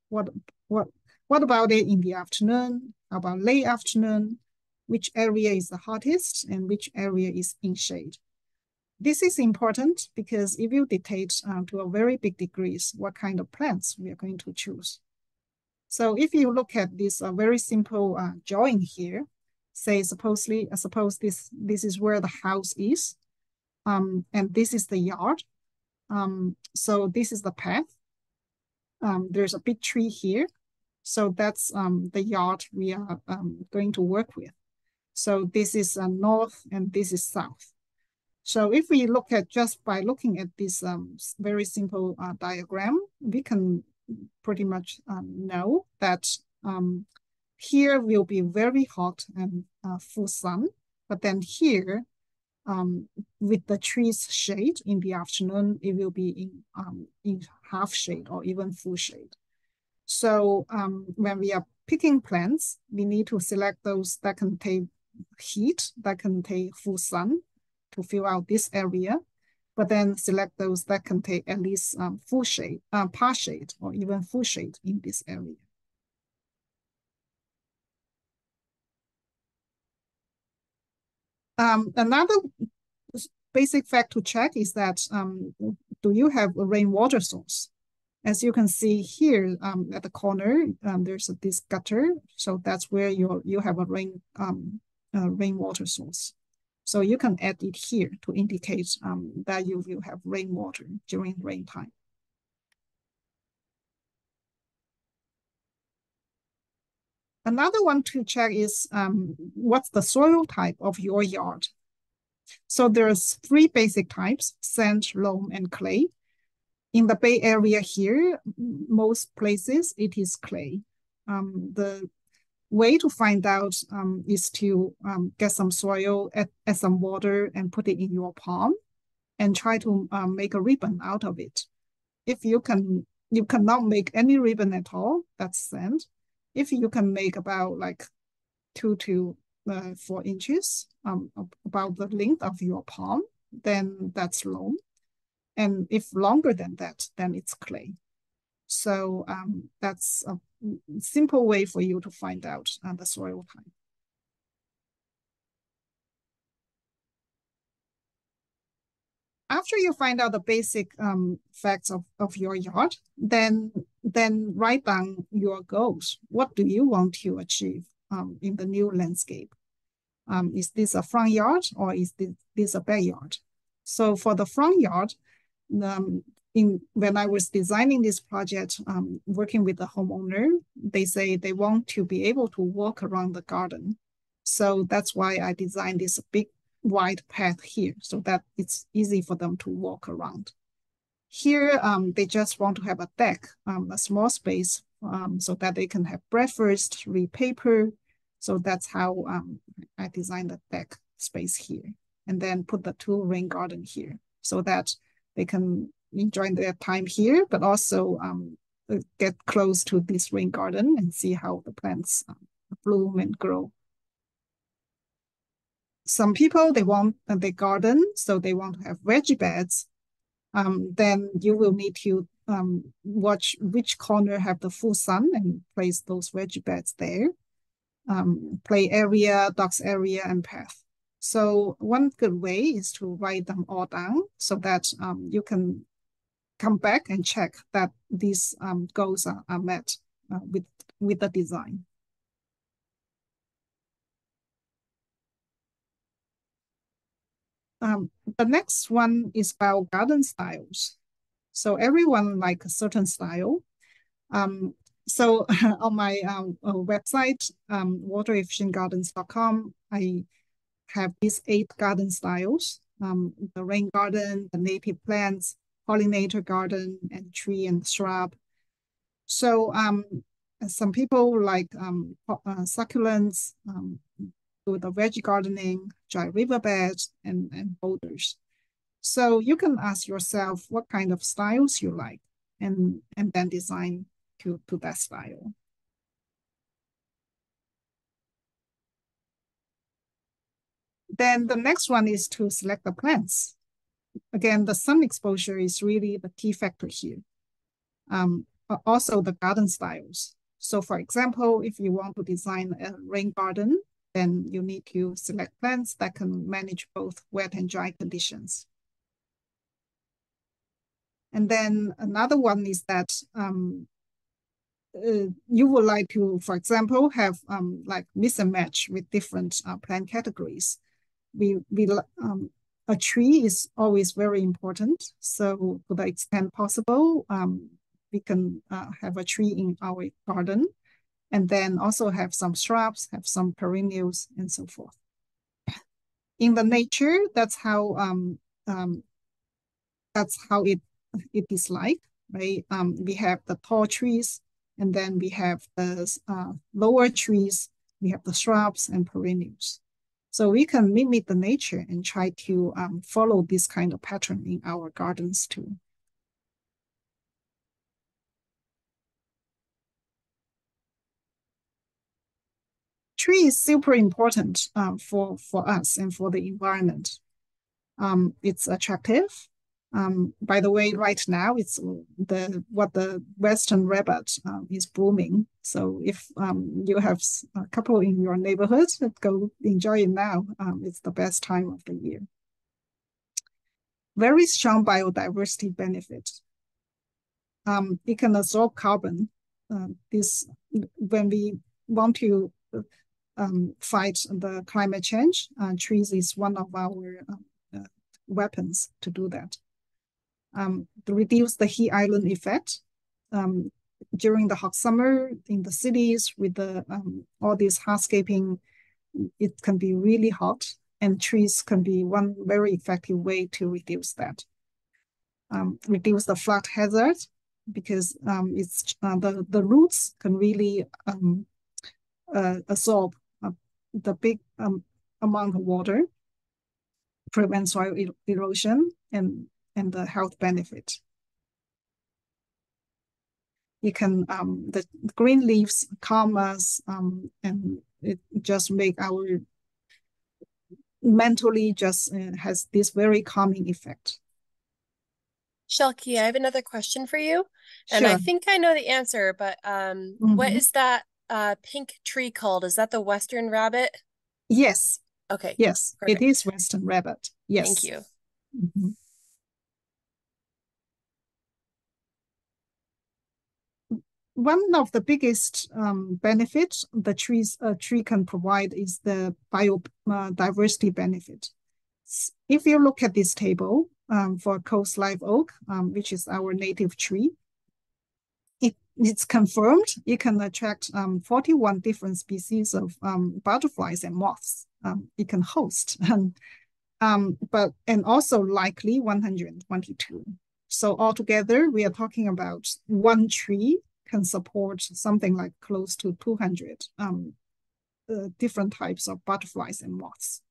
What what what about it in the afternoon? How about late afternoon? Which area is the hottest and which area is in shade? This is important because it will dictate to a very big degree what kind of plants we are going to choose. So if you look at this very simple drawing here, say suppose this is where the house is, and this is the yard. So this is the path. There's a big tree here. So that's the yard we are going to work with. So this is north and this is south. So if we look at just by looking at this very simple diagram, we can pretty much know that here will be very hot and full sun, but then here with the trees shade in the afternoon, it will be in half shade or even full shade. So when we are picking plants, we need to select those that can take heat, that can take full sun to fill out this area, but then select those that can take at least full shade, part shade, or even full shade in this area. Another basic fact to check is that do you have a rainwater source? As you can see here at the corner, there's this gutter, so that's where you have a rainwater source. So you can add it here to indicate that you will have rainwater during rain time. Another one to check is what's the soil type of your yard. So there's 3 basic types: sand, loam, and clay. In the Bay Area here, most places it is clay. The way to find out is to get some soil, add some water, and put it in your palm, and try to make a ribbon out of it. If you cannot make any ribbon at all, that's sand. If you can make about like 2 to 4 inches, about the length of your palm, then that's loam. And if longer than that, then it's clay. So that's a simple way for you to find out the soil type. After you find out the basic facts of your yard, then write down your goals. What do you want to achieve in the new landscape? Is this a front yard or is this a backyard? So for the front yard, when I was designing this project, working with the homeowner, they say they want to be able to walk around the garden. So that's why I designed this big wide path here so that it's easy for them to walk around. Here, they just want to have a deck, a small space, so that they can have breakfast, read paper. So that's how I designed the deck space here, and then put the 2 rain garden here so that they can enjoy their time here, but also get close to this rain garden and see how the plants bloom and grow. Some people, they want the garden, so they want to have veggie beds. Then you will need to watch which corner have the full sun and place those veggie beds there. Play area, ducks area, and path. So one good way is to write them all down so that you can come back and check that these goals are met with the design. The next one is about garden styles. So everyone like a certain style. So on my website, waterefficientgardens.com, I have these 8 garden styles: the rain garden, the native plants, pollinator garden, and tree and shrub. So some people like succulents, do the veggie gardening, dry riverbeds, and boulders. So you can ask yourself what kind of styles you like and then design to that style. Then the next one is to select the plants. Again, the sun exposure is really the key factor here. Also the garden styles. So for example, if you want to design a rain garden, then you need to select plants that can manage both wet and dry conditions. And then another one is that you would like to, for example, have like mix and match with different plant categories. A tree is always very important. So to the extent possible, we can have a tree in our garden, and then also have some shrubs, have some perennials, and so forth. In the nature, that's how it is like, right? We have the tall trees, and then we have the lower trees, we have the shrubs and perennials. So we can mimic the nature and try to follow this kind of pattern in our gardens too. Tree is super important for us and for the environment. It's attractive. By the way, right now it's what the Western rabbit is blooming. So if you have a couple in your neighborhood, go enjoy it now. It's the best time of the year. Very strong biodiversity benefit. It can absorb carbon. When we want to fight the climate change, trees is one of our weapons to do that. To reduce the heat island effect. During the hot summer in the cities with all this hardscaping, it can be really hot, and trees can be one very effective way to reduce that. Reduce the flood hazard, because it's the roots can really absorb the big amount of water, prevent soil erosion, and the health benefit. You can the green leaves calm us, and it just make our mentally just has this very calming effect. Shelky, I have another question for you, and Sure. I think I know the answer, but what is that pink tree called? Is that the Western rabbit? Yes. Okay. Yes, Perfect. it is Western rabbit. Yes. Thank you. Mm-hmm. One of the biggest benefits the tree can provide is the biodiversity benefit. If you look at this table for coast live oak, which is our native tree, it's confirmed it can attract 41 different species of butterflies and moths. It can host, and also likely 122. So altogether, we are talking about one tree can support something like close to 200 different types of butterflies and moths.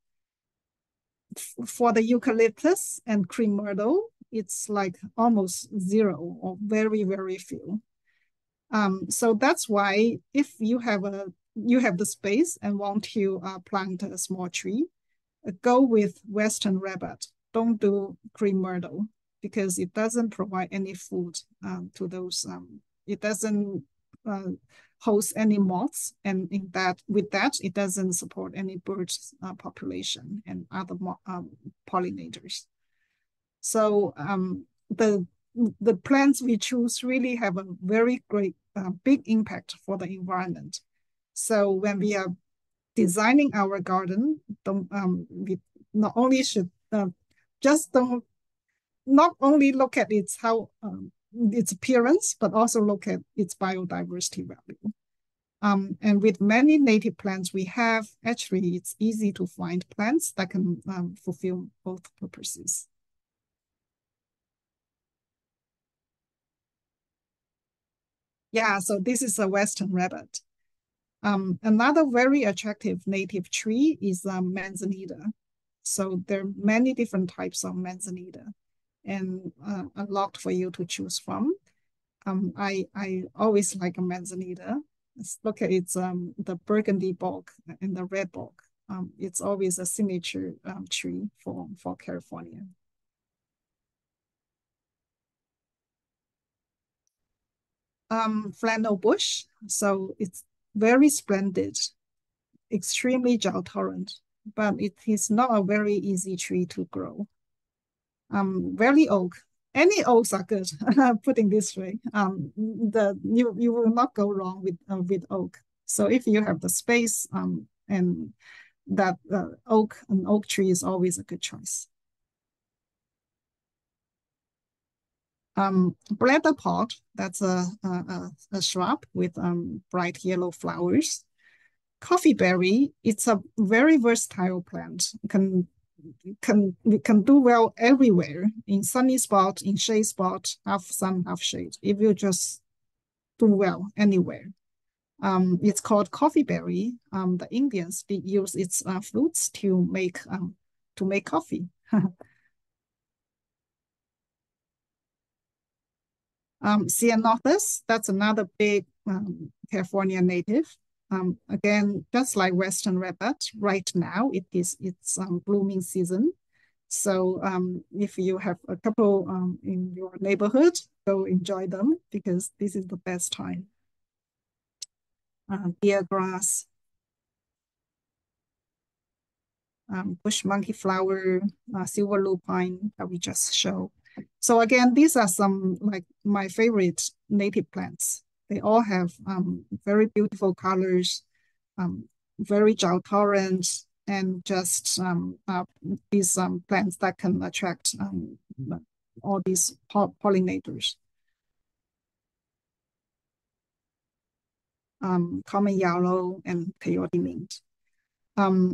For the eucalyptus and cream myrtle, it's like almost zero or very, very few. So that's why if you have the space and want to plant a small tree, go with Western rabbit. Don't do cream myrtle, because it doesn't provide any food to those. It doesn't host any moths, and with that, it doesn't support any birds population and other pollinators. So the plants we choose really have a very great big impact for the environment. So when we are designing our garden, we not only should not only look at its appearance, but also look at its biodiversity value. And with many native plants we have, actually it's easy to find plants that can fulfill both purposes. Yeah, so this is a Western rabbit. Another very attractive native tree is manzanita. So there are many different types of manzanita and a lot for you to choose from. I always like a manzanita. Look at it's the burgundy bulk and the red bulk. It's always a signature tree for California. Flannel bush. So it's very splendid, extremely drought tolerant, but it is not a very easy tree to grow. Valley oak. Any oaks are good. Putting this way, you will not go wrong with oak. So if you have the space, and that an oak tree is always a good choice. Bladder pot. That's a shrub with bright yellow flowers. Coffee berry. It's a very versatile plant. We can do well everywhere, in sunny spot, in shade spot, half sun, half shade. If you just do well anywhere. It's called coffee berry. The Indians they use its fruits to make coffee. Ceanothus, that's another big California native. Again, just like Western rabbit, right now it's blooming season. So if you have a couple in your neighborhood, go enjoy them because this is the best time. Deer grass, bush monkey flower, silver lupine that we just showed. So again, these are some like my favorite native plants. They all have very beautiful colors, very drought tolerant, and just these plants that can attract all these pollinators. Common yarrow and peyote mint.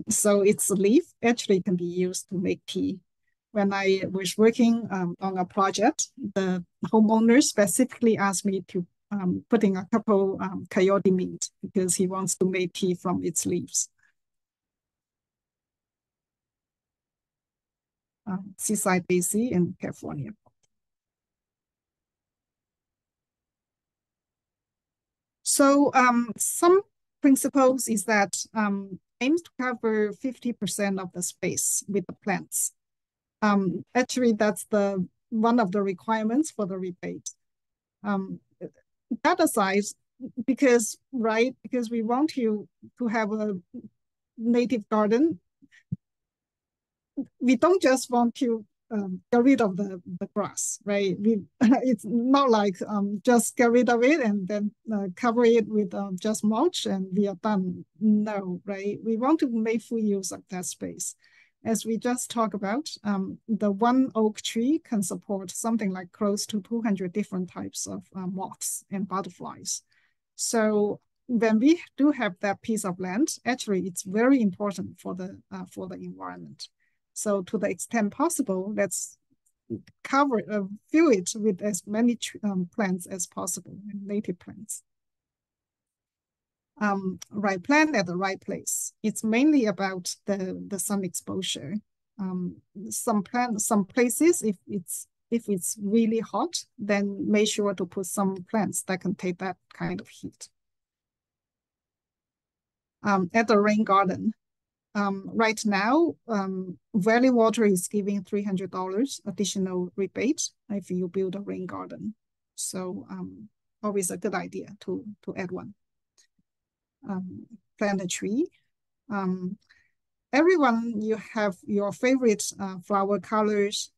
So its leaf actually can be used to make tea. When I was working on a project, the homeowner specifically asked me to put in a couple coyote mint because he wants to make tea from its leaves. Seaside daisy in California. So some principles is that aims to cover 50% of the space with the plants. Actually, that's the one of the requirements for the rebate. That aside, because we want you to have a native garden, we don't just want to get rid of the grass, right? It's not like just get rid of it and then cover it with just mulch and we are done. No, right? We want to make full use of that space. As we just talked about, the one oak tree can support something like close to 200 different types of moths and butterflies. So when we do have that piece of land, actually it's very important for the environment. So to the extent possible, let's fill it with as many plants as possible, native plants. Right plant at the right place. It's mainly about the sun exposure. Some places, if it's really hot, then make sure to put some plants that can take that kind of heat. At the rain garden, right now, Valley Water is giving $300 additional rebate if you build a rain garden. So always a good idea to add one. Plant a tree. Everyone, you have your favorite flower colors.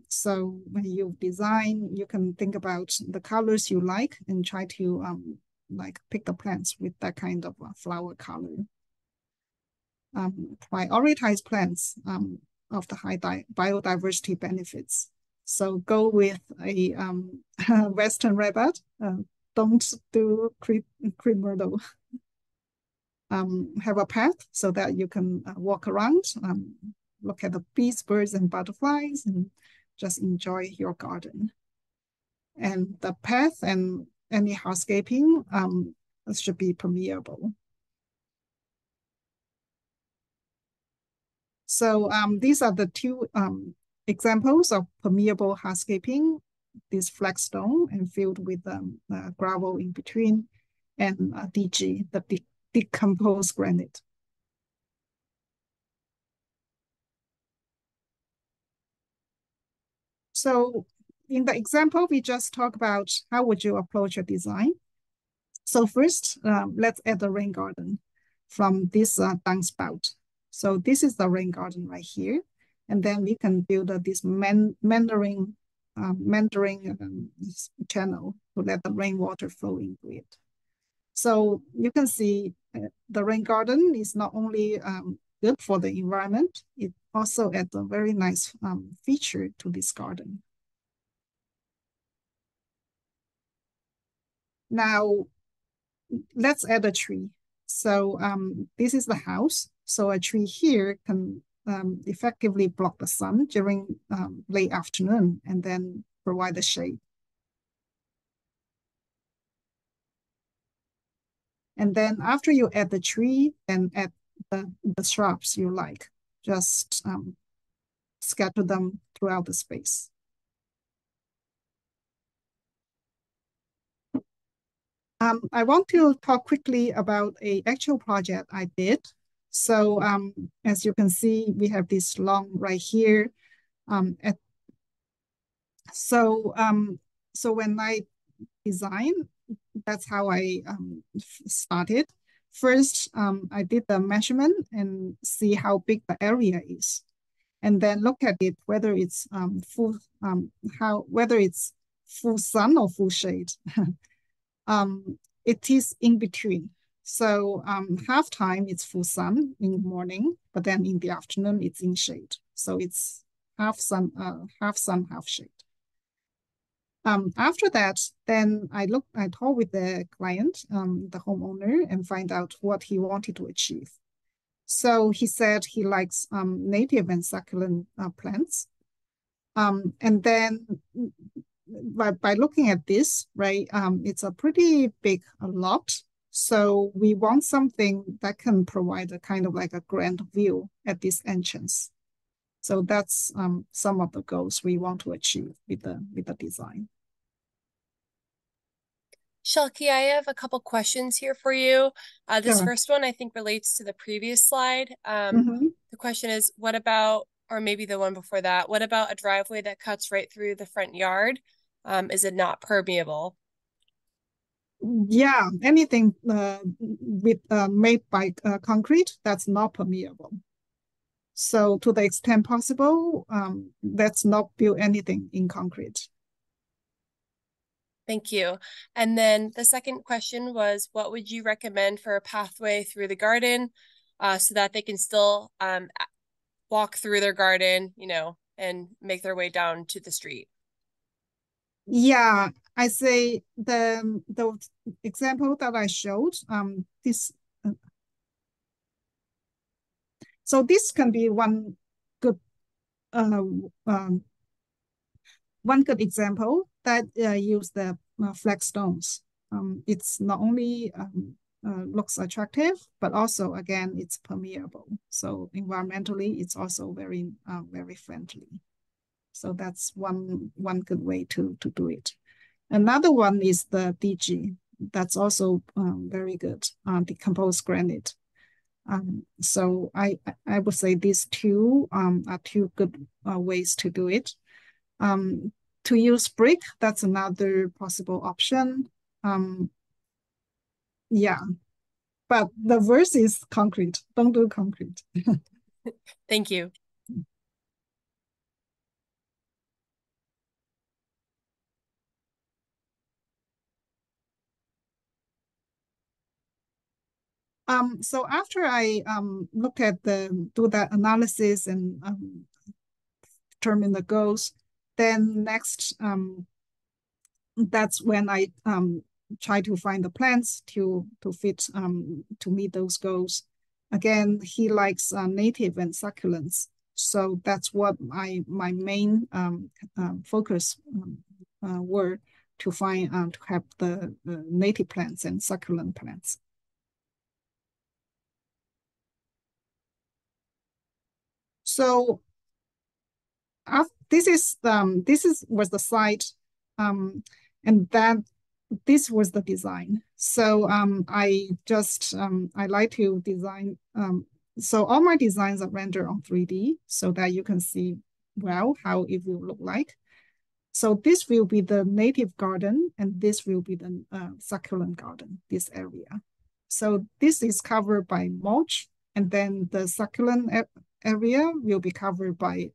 So when you design, you can think about the colors you like and try to like pick the plants with that kind of flower color. Prioritize plants of the high biodiversity benefits. So go with a Western rabbit. Don't do creep myrtle. Have a path so that you can walk around, look at the bees, birds, and butterflies, and just enjoy your garden. And the path and any hardscaping should be permeable. So these are the two examples of permeable hardscaping, this flagstone and filled with gravel in between, and DG, the decomposed granite. So in the example, we just talked about how would you approach a design. So first, let's add the rain garden from this downspout. So this is the rain garden right here. And then we can build this meandering channel to let the rainwater flow into it. So you can see the rain garden is not only good for the environment, it also adds a very nice feature to this garden. Now, let's add a tree. So this is the house. So a tree here can effectively block the sun during late afternoon and then provide the shade. And then after you add the tree, then add the shrubs you like. Just scatter them throughout the space. I want to talk quickly about an actual project I did. So as you can see, we have this lawn right here. So when I design, that's how I started. First, I did the measurement and see how big the area is, and then look at it whether it's whether it's full sun or full shade. It is in between. So half time it's full sun in the morning, but then in the afternoon it's in shade. So it's half sun, half shade. After that, then I talked with the client, the homeowner, and find out what he wanted to achieve. So he said he likes native and succulent plants. And then by looking at this, right, it's a pretty big lot. So we want something that can provide a kind of like a grand view at this entrance. So that's some of the goals we want to achieve with the design. Shelky, I have a couple questions here for you. This Sure. first one I think relates to the previous slide. The question is, what about, or maybe the one before that, what about a driveway that cuts right through the front yard? Is it not permeable? Yeah, anything made by concrete, that's not permeable. So to the extent possible, let's not build anything in concrete. Thank you. And then the second question was, what would you recommend for a pathway through the garden so that they can still walk through their garden, you know, and make their way down to the street? Yeah, I say the example that I showed, so this can be one good example that use the flagstones. It's not only looks attractive, but also again it's permeable. So environmentally, it's also very friendly. So that's one good way to do it. Another one is the DG. That's also very good, decomposed granite. So I would say these two are two good ways to do it. To use brick, that's another possible option. Yeah, but the worst is concrete. Don't do concrete. Thank you. So after I look at do that analysis and determine the goals, then next that's when I try to find the plants to fit to meet those goals. Again, he likes native and succulents, so that's what my main focus were. to find to have the native plants and succulent plants. So this was the site, and then this was the design. So I like to design. So all my designs are rendered on 3D so that you can see well how it will look like. So this will be the native garden, and this will be the succulent garden, this area. So this is covered by mulch, and then the succulent area will be covered by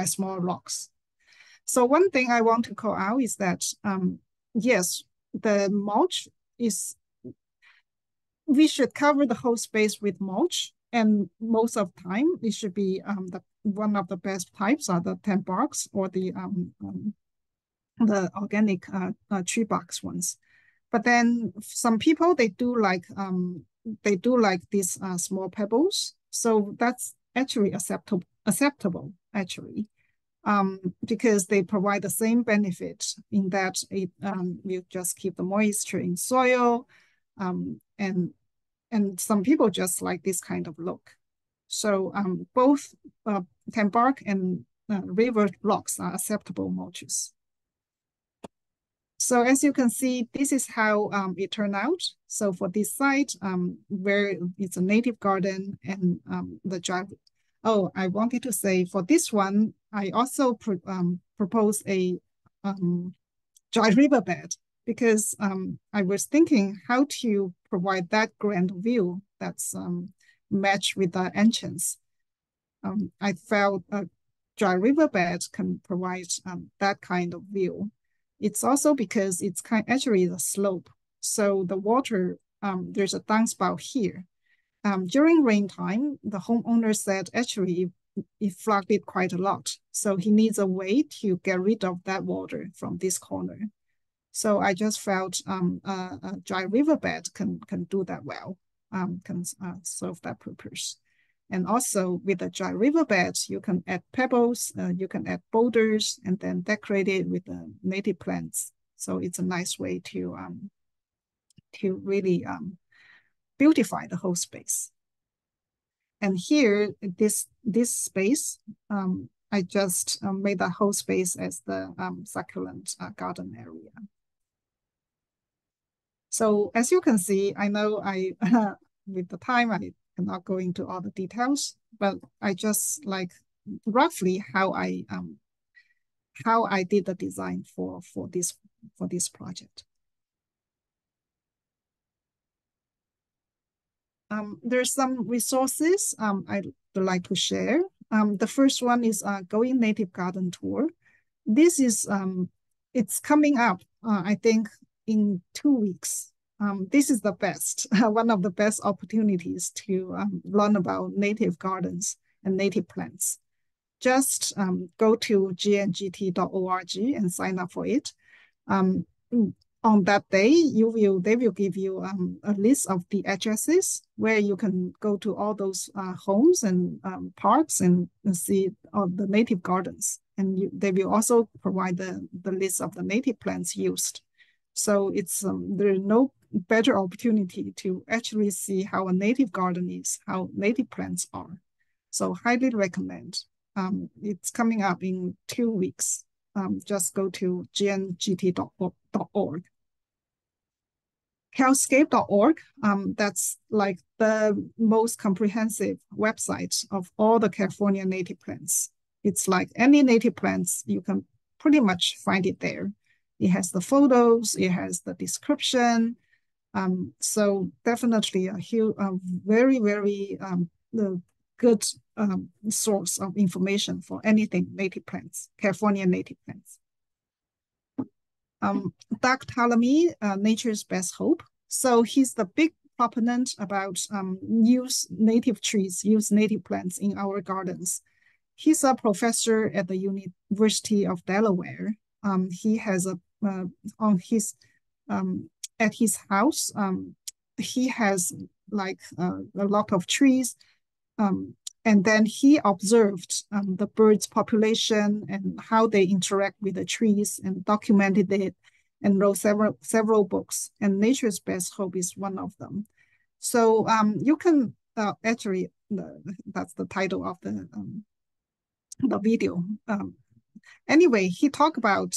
small rocks. So one thing I want to call out is that, yes, the mulch is, we should cover the whole space with mulch, and most of the time it should be one of the best types are the 10 barks or the organic tree barks ones. But then some people, they do like these small pebbles. So that's actually acceptable actually, because they provide the same benefit in that it will just keep the moisture in soil, and some people just like this kind of look. So both 10 bark and river rocks are acceptable mulches. So as you can see, this is how it turned out. So for this site, where it's a native garden and the dry. Oh, I wanted to say for this one, I also propose a dry riverbed, because I was thinking how to provide that grand view that's matched with the entrance. I felt a dry riverbed can provide that kind of view. It's also because it's actually the slope. So the water, there's a downspout here. During rain time, the homeowner said actually it flooded quite a lot. So he needs a way to get rid of that water from this corner. So I just felt a dry riverbed can do that well, can serve that purpose. And also with a dry riverbed, you can add pebbles, you can add boulders, and then decorate it with the native plants. So it's a nice way to really beautify the whole space. And here, this space, I just made the whole space as the succulent garden area. So as you can see, I know I with the time I cannot go into all the details, but I just like roughly how I did the design for this project. There's some resources I'd like to share. The first one is Going Native Garden Tour. This is it's coming up, I think, in 2 weeks. This is the best, one of the best opportunities to learn about native gardens and native plants. Just go to gngt.org and sign up for it. On that day, they will give you a list of the addresses where you can go to all those homes and parks and see all the native gardens. And they will also provide the list of the native plants used. So it's there's no better opportunity to actually see how a native garden is, how native plants are. So highly recommend. It's coming up in 2 weeks. Just go to gngt.org. Healthscape.org, that's like the most comprehensive website of all the California native plants. It's like any native plants, you can pretty much find it there. It has the photos, it has the description. So definitely a very, very good source of information for anything native plants, California native plants. Doug Tallamy, Nature's Best Hope. So he's the big proponent about use native trees, use native plants in our gardens. He's a professor at the University of Delaware. He has at his house, he has like a lot of trees, And then he observed the birds' population and how they interact with the trees and documented it and wrote several books. And Nature's Best Hope is one of them. So you can actually, that's the title of the video. Anyway, he talked about,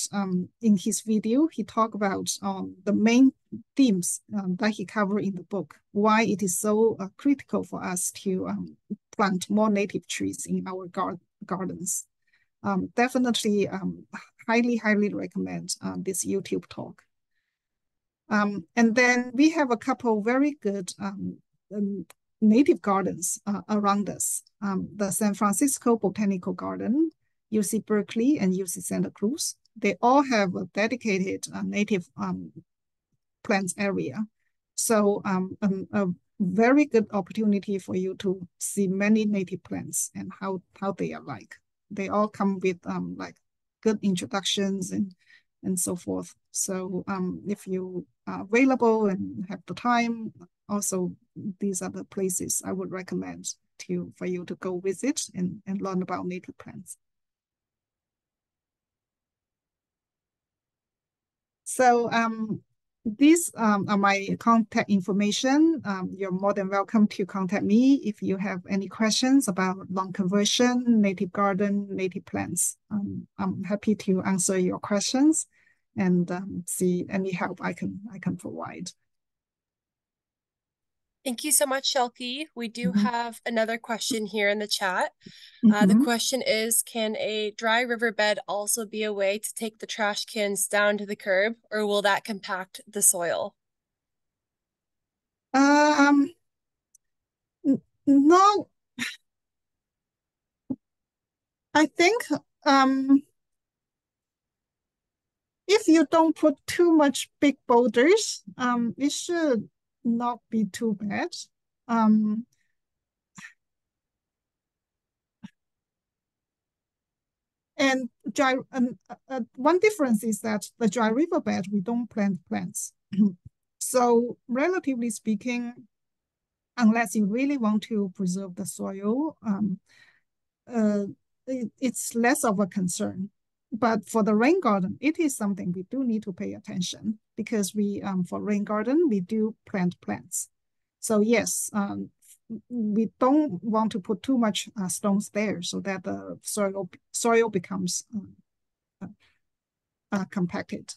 in his video, he talked about the main themes that he covered in the book, why it is so critical for us to plant more native trees in our gardens. Definitely highly recommend this YouTube talk. And then we have a couple very good native gardens around us. The San Francisco Botanical Garden, UC Berkeley, and UC Santa Cruz. They all have a dedicated native plants area. So a very good opportunity for you to see many native plants and how they are like. They all come with like good introductions and so forth. So if you are available and have the time, also these are the places I would recommend for you to go visit and learn about native plants. So these are my contact information. You're more than welcome to contact me if you have any questions about lawn conversion, native garden, native plants. I'm happy to answer your questions and see any help I can provide. Thank you so much, Shelky. We do have another question here in the chat. The question is, can a dry riverbed also be a way to take the trash cans down to the curb, or will that compact the soil? No, I think if you don't put too much big boulders, it should not be too bad. And one difference is that the dry riverbed, we don't plant plants. So relatively speaking, unless you really want to preserve the soil, it's less of a concern. But for the rain garden, it is something we do need to pay attention because for rain garden, we do plant plants. So yes, we don't want to put too much stones there so that the soil becomes compacted.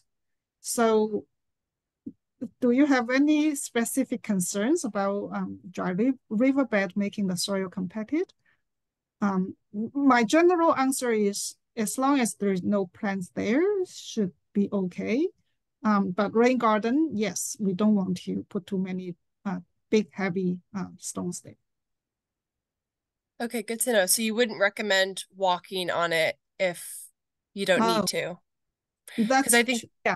So do you have any specific concerns about dry riverbed making the soil compacted? My general answer is as long as there's no plants there, should be okay. But rain garden, yes, we don't want to put too many big, heavy stones there. Okay, good to know. So you wouldn't recommend walking on it if you don't need to? Because I think, yeah.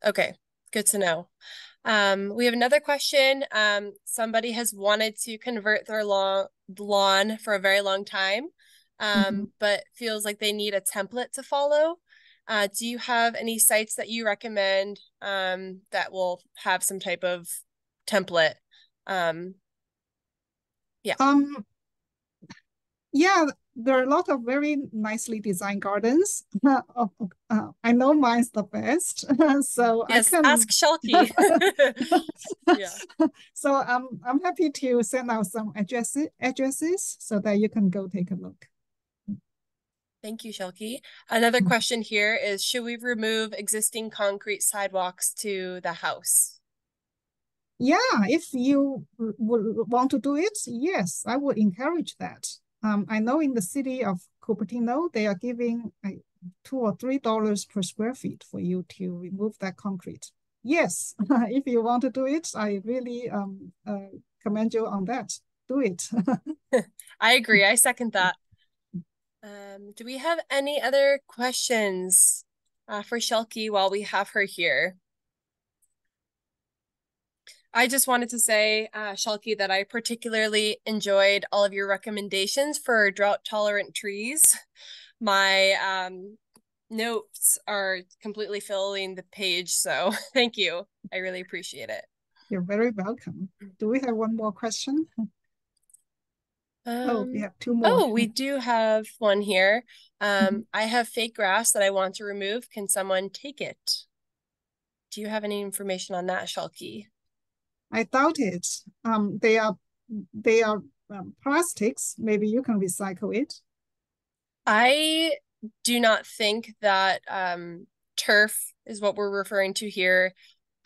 Okay, good to know. We have another question. Somebody has wanted to convert their lawn for a very long time, but feels like they need a template to follow. Do you have any sites that you recommend that will have some type of template? Yeah, there are a lot of very nicely designed gardens. I know mine's the best, so yes, I can ask Shelky. Yeah. So I'm happy to send out some addresses so that you can go take a look. Thank you, Shelky. Another question here is, should we remove existing concrete sidewalks to the house? Yeah, if you would want to do it, yes, I would encourage that. I know in the city of Cupertino, they are giving $2 or $3 per square feet for you to remove that concrete. Yes, if you want to do it, I really commend you on that. Do it. I agree. I second that. Do we have any other questions for Shelky while we have her here? I just wanted to say, Shelky, that I particularly enjoyed all of your recommendations for drought-tolerant trees. My notes are completely filling the page, so thank you. I really appreciate it. You're very welcome. Do we have one more question? Oh, we have two more. Oh, we do have one here. Mhm. I have fake grass that I want to remove. Can someone take it? Do you have any information on that, Shalky? I doubt it. They are plastics. Maybe you can recycle it. I do not think that turf is what we're referring to here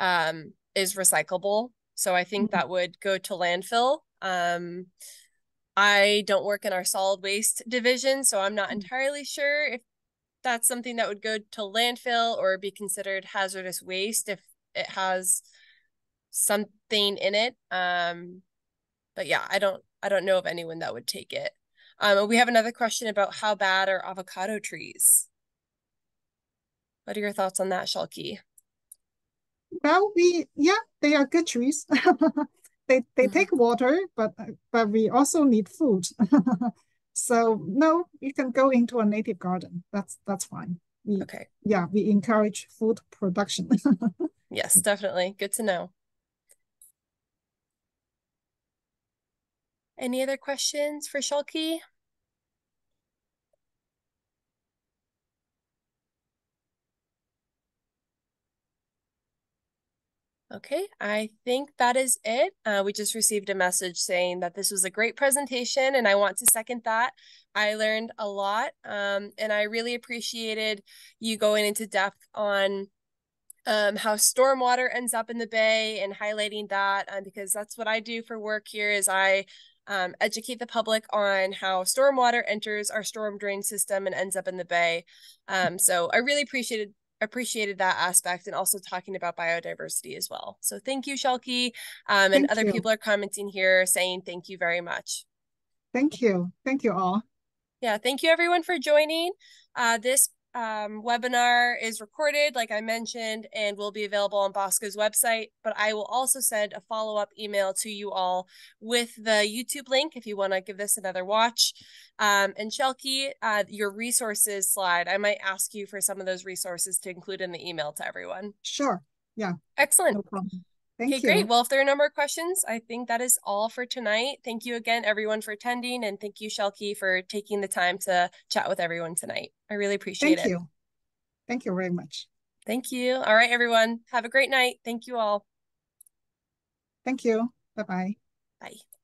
is recyclable. So I think Mm, that would go to landfill. I don't work in our solid waste division, so I'm not mm, entirely sure if that's something that would go to landfill or be considered hazardous waste if it has something in it. But yeah, I don't know of anyone that would take it. We have another question about how bad are avocado trees? What are your thoughts on that, Shalky? Well, yeah, they are good trees. They take water, but we also need food. So no, you can go into a native garden. That's fine. We Okay. Yeah, we encourage food production. Yes, definitely. Good to know. Any other questions for Shalky? Okay, I think that is it. We just received a message saying that this was a great presentation, and I want to second that. I learned a lot, and I really appreciated you going into depth on how stormwater ends up in the bay and highlighting that, because that's what I do for work here is I educate the public on how stormwater enters our storm drain system and ends up in the bay. So I really appreciated that aspect and also talking about biodiversity as well. So thank you, Shalky. And Thank other you. people are commenting here saying thank you very much. Thank you. Thank you all. Yeah, thank you everyone for joining. This webinar is recorded, like I mentioned, and will be available on Bosco's website, but I will also send a follow-up email to you all with the YouTube link if you want to give this another watch. And Shelky, your resources slide, I might ask you for some of those resources to include in the email to everyone. Sure. Yeah, Excellent. no problem. Okay, Thank great. you. Well, if there are no more questions, I think that is all for tonight. Thank you again, everyone, for attending, and thank you, Shelky, for taking the time to chat with everyone tonight. I really appreciate Thank it. you. Thank you very much. Thank you. All right, everyone. Have a great night. Thank you all. Thank you. Bye-bye. Bye.